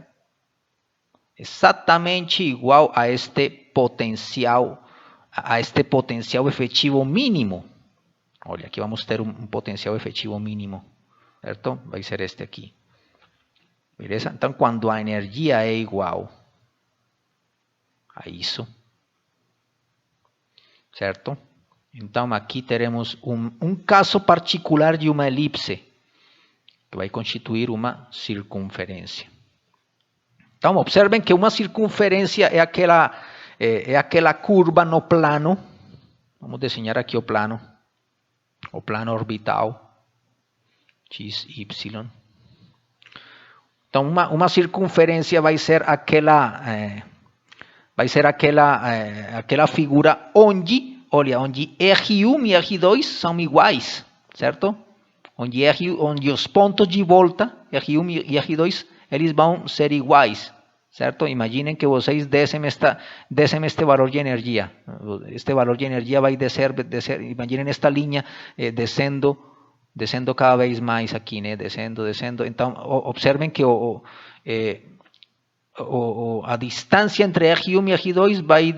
exatamente igual a este potencial efetivo mínimo. Olha, aqui vamos ter um potencial efetivo mínimo, certo? Vai ser este aqui. Beleza? Então, quando a energia é igual a isso, certo? Então, aqui teremos um caso particular de uma elipse, que vai constituir uma circunferência. Então, observem que uma circunferência é aquela curva no plano. Vamos desenhar aqui o plano orbital, x, y. Então, uma circunferência vai ser aquela figura onde, olha, onde R1 e R2 são iguais, certo? Onde os pontos de volta, R1 e R2, eles vão ser iguais, certo? Imaginem que vocês descem este valor de energia. Este valor de energia vai descer, imaginem esta linha descendo cada vez mais aqui, né? Descendo. Então, observem que a distância entre R1 e R2 vai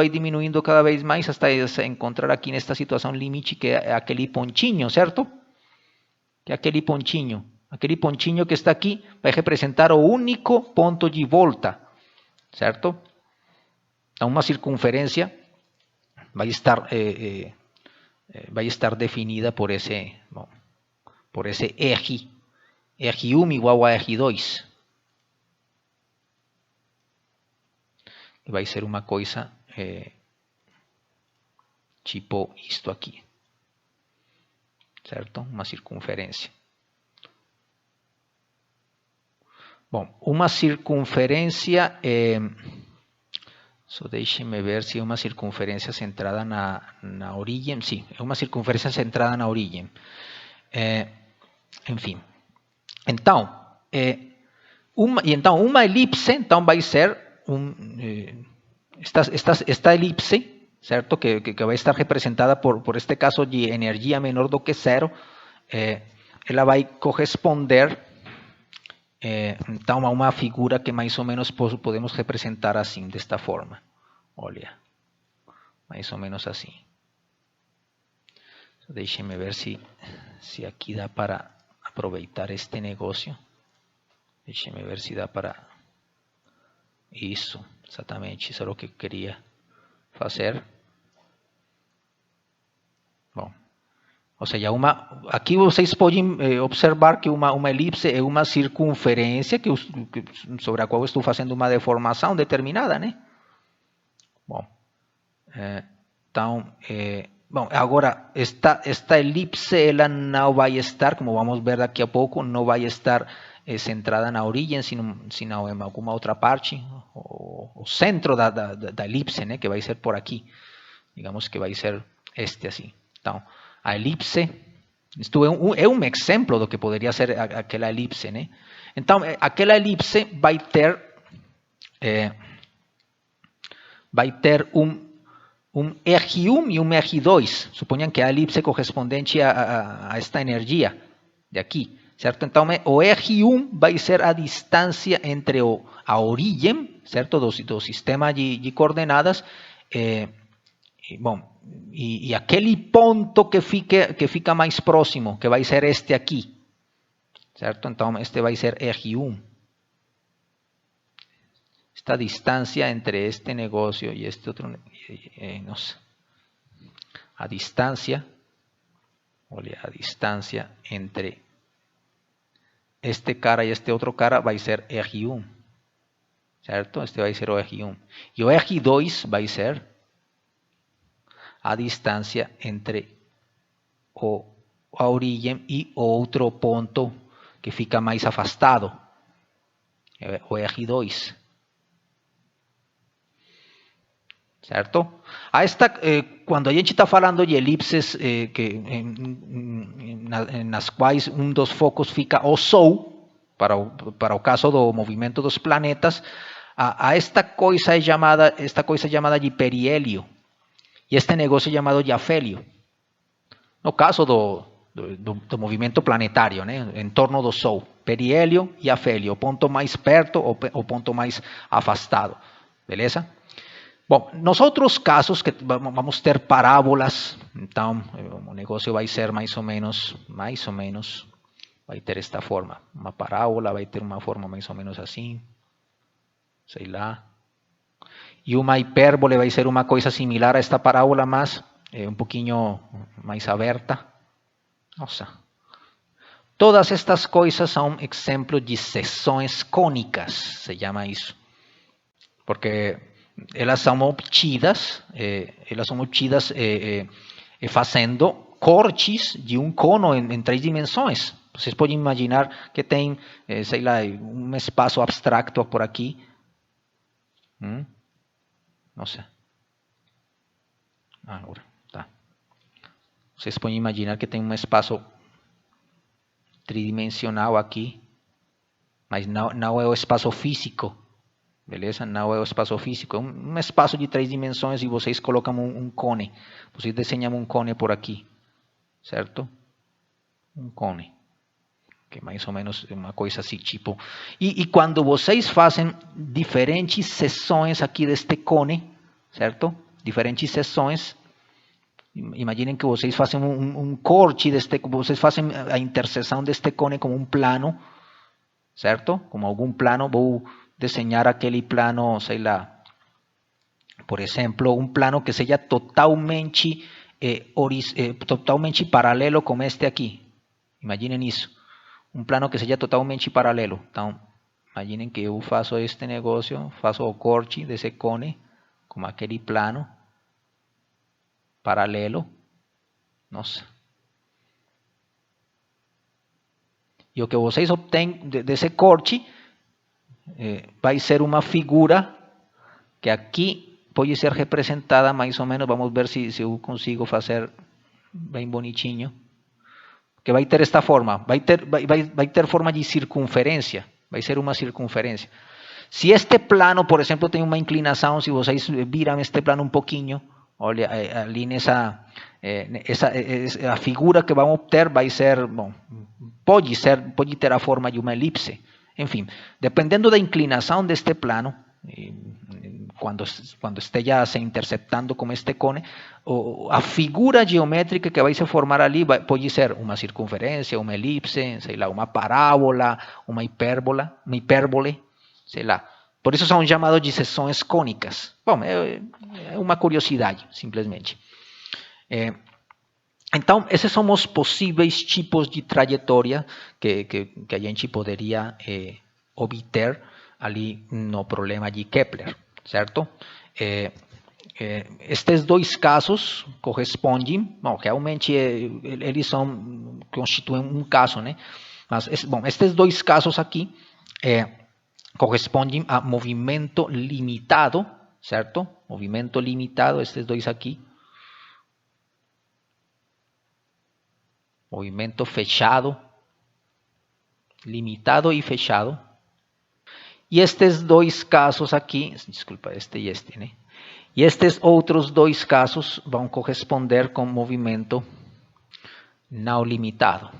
diminuindo cada vez mais hasta encontrar aqui nesta situação limite, que é aquele pontinho, certo? Que é aquele pontinho que está aqui vai representar o único ponto de volta, certo? Então, uma circunferência vai estar definida por esse R1 igual a R2. Que vai ser uma coisa tipo isto aqui, certo? Uma circunferência. Bom, uma circunferência, só deixe-me ver se é uma circunferência centrada na origem. Sim, é uma circunferência centrada na origem. Enfim. Então, uma elipse então vai ser esta elipse, certo? Que vai estar representada por este caso de energia menor do que zero. Ela vai corresponder então a uma figura que mais ou menos podemos representar assim, desta forma. Olha, mais ou menos assim. Deixem-me ver se aqui dá para aproveitar este negócio. Deixem-me ver se dá para... Isso, exatamente, isso é o que eu queria fazer. Bom, ou seja, aqui vocês podem observar que uma elipse é uma circunferência sobre a qual eu estou fazendo uma deformação determinada, né? Bom, então, agora, esta elipse, ela não vai estar, como vamos ver daqui a pouco, não vai estar centrada na origem, sino em alguma outra parte, o centro da elipse, né, que vai ser por aqui. Digamos que vai ser este assim. Então, a elipse, isto é um exemplo do que poderia ser aquela elipse, né? Então, aquela elipse vai ter um R1 e um R2. Suponham que a elipse é correspondente a esta energia de aqui, certo? Então, o R1 vai ser a distância entre a origem, certo, do sistema de coordenadas, e aquele ponto que fica mais próximo, que vai ser este aqui, certo? Então, este vai ser R1. Esta distância entre este negócio y este otro, no sé, a distancia entre este cara y este otro cara va a ser R1, ¿cierto? Este va a ser o R1. Y o R2 va a ser a distancia entre a origem y outro ponto que fica mais afastado, o R2. certo? Quando a gente está falando de elipses nas quais dos focos fica ao Sol, para o caso do movimento dos planetas, esta coisa é chamada de periélio, e este negócio é chamado de afélio. No caso do movimento planetário, né, em torno do Sol, periélio e afélio, o ponto mais perto ou o ponto mais afastado, beleza? Bom, nos outros casos que vamos ter parábolas, então o negócio vai ser mais ou menos, vai ter esta forma. Uma parábola vai ter uma forma mais ou menos assim, sei lá. E uma hipérbole vai ser uma coisa similar a esta parábola, mas um pouquinho mais aberta. Nossa. Todas estas coisas são exemplos de seções cônicas, se chama isso. Porque elas são obtidas fazendo cortes de um cono em 3 dimensões. Vocês podem imaginar que tem, sei lá, um espaço abstracto por aqui. Não sei. Agora, tá. Vocês podem imaginar que tem um espaço tridimensional aqui, mas não é o espaço físico. Beleza? Não é o espaço físico, é um espaço de 3 dimensões e vocês colocam um cone. Vocês desenham um cone por aqui, certo? Um cone, que é mais ou menos uma coisa assim, tipo. E quando vocês fazem diferentes seções aqui deste cone, certo? Diferentes seções. Imaginem que vocês fazem um corte vocês fazem a interseção deste cone como um plano, certo? Como algum plano, vou desenhar aquele plano, sei lá, por exemplo, um plano que seja totalmente paralelo com este aqui. Imaginem isso. Um plano que seja totalmente paralelo. Então, imaginem que eu faço este negócio, faço o corte desse cone, como aquele plano paralelo. Nossa. E o que vocês obtêm desse corte vai ser uma figura que aqui pode ser representada mais ou menos, vamos ver se eu consigo fazer bem bonitinho, que vai ter esta forma, vai ter forma de circunferência, vai ser uma circunferência. Se este plano, por exemplo, tem uma inclinação, se vocês viram este plano um pouquinho, olha, ali a figura que vão obter vai ser, bom, pode ter a forma de uma elipse. Enfim, dependendo da inclinação deste plano, quando esteja se interceptando com este cone, a figura geométrica que vai se formar ali pode ser uma circunferência, uma elipse, sei lá, uma parábola, uma hipérbole, sei lá. Por isso são chamados de seções cônicas. Bom, é uma curiosidade, simplesmente. Então, esses são os possíveis tipos de trajetória que a gente poderia obter ali no problema de Kepler, certo? Estes dois casos correspondem, bom, realmente eles constituem um caso, né? Mas, bom, estes dois casos aqui correspondem a movimento limitado, certo? Movimento limitado, estes dois aqui. Movimento fechado, limitado e fechado. E estes dois casos aqui, desculpa, este e este, né? E estes outros dois casos vão corresponder com movimento não limitado.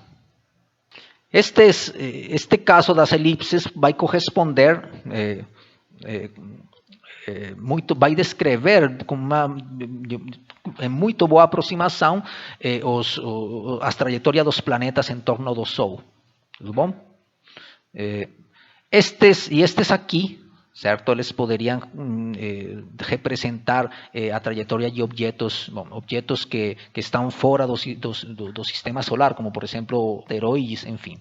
Este caso das elipses vai corresponder, vai descrever com muito boa aproximação as trajetórias dos planetas em torno do Sol. Tudo bom? Estes aqui, certo? Eles poderiam representar a trajetória de objetos que estão fora do sistema solar, como por exemplo asteroides, enfim.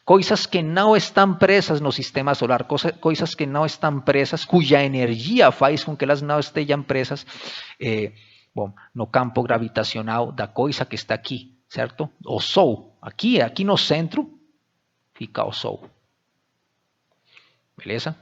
Coisas que não estão presas no sistema solar, coisas que não estão presas, cuja energia faz com que elas não estejam presas no campo gravitacional da coisa que está aqui, certo? O Sol, aqui no centro, fica o Sol. Beleza?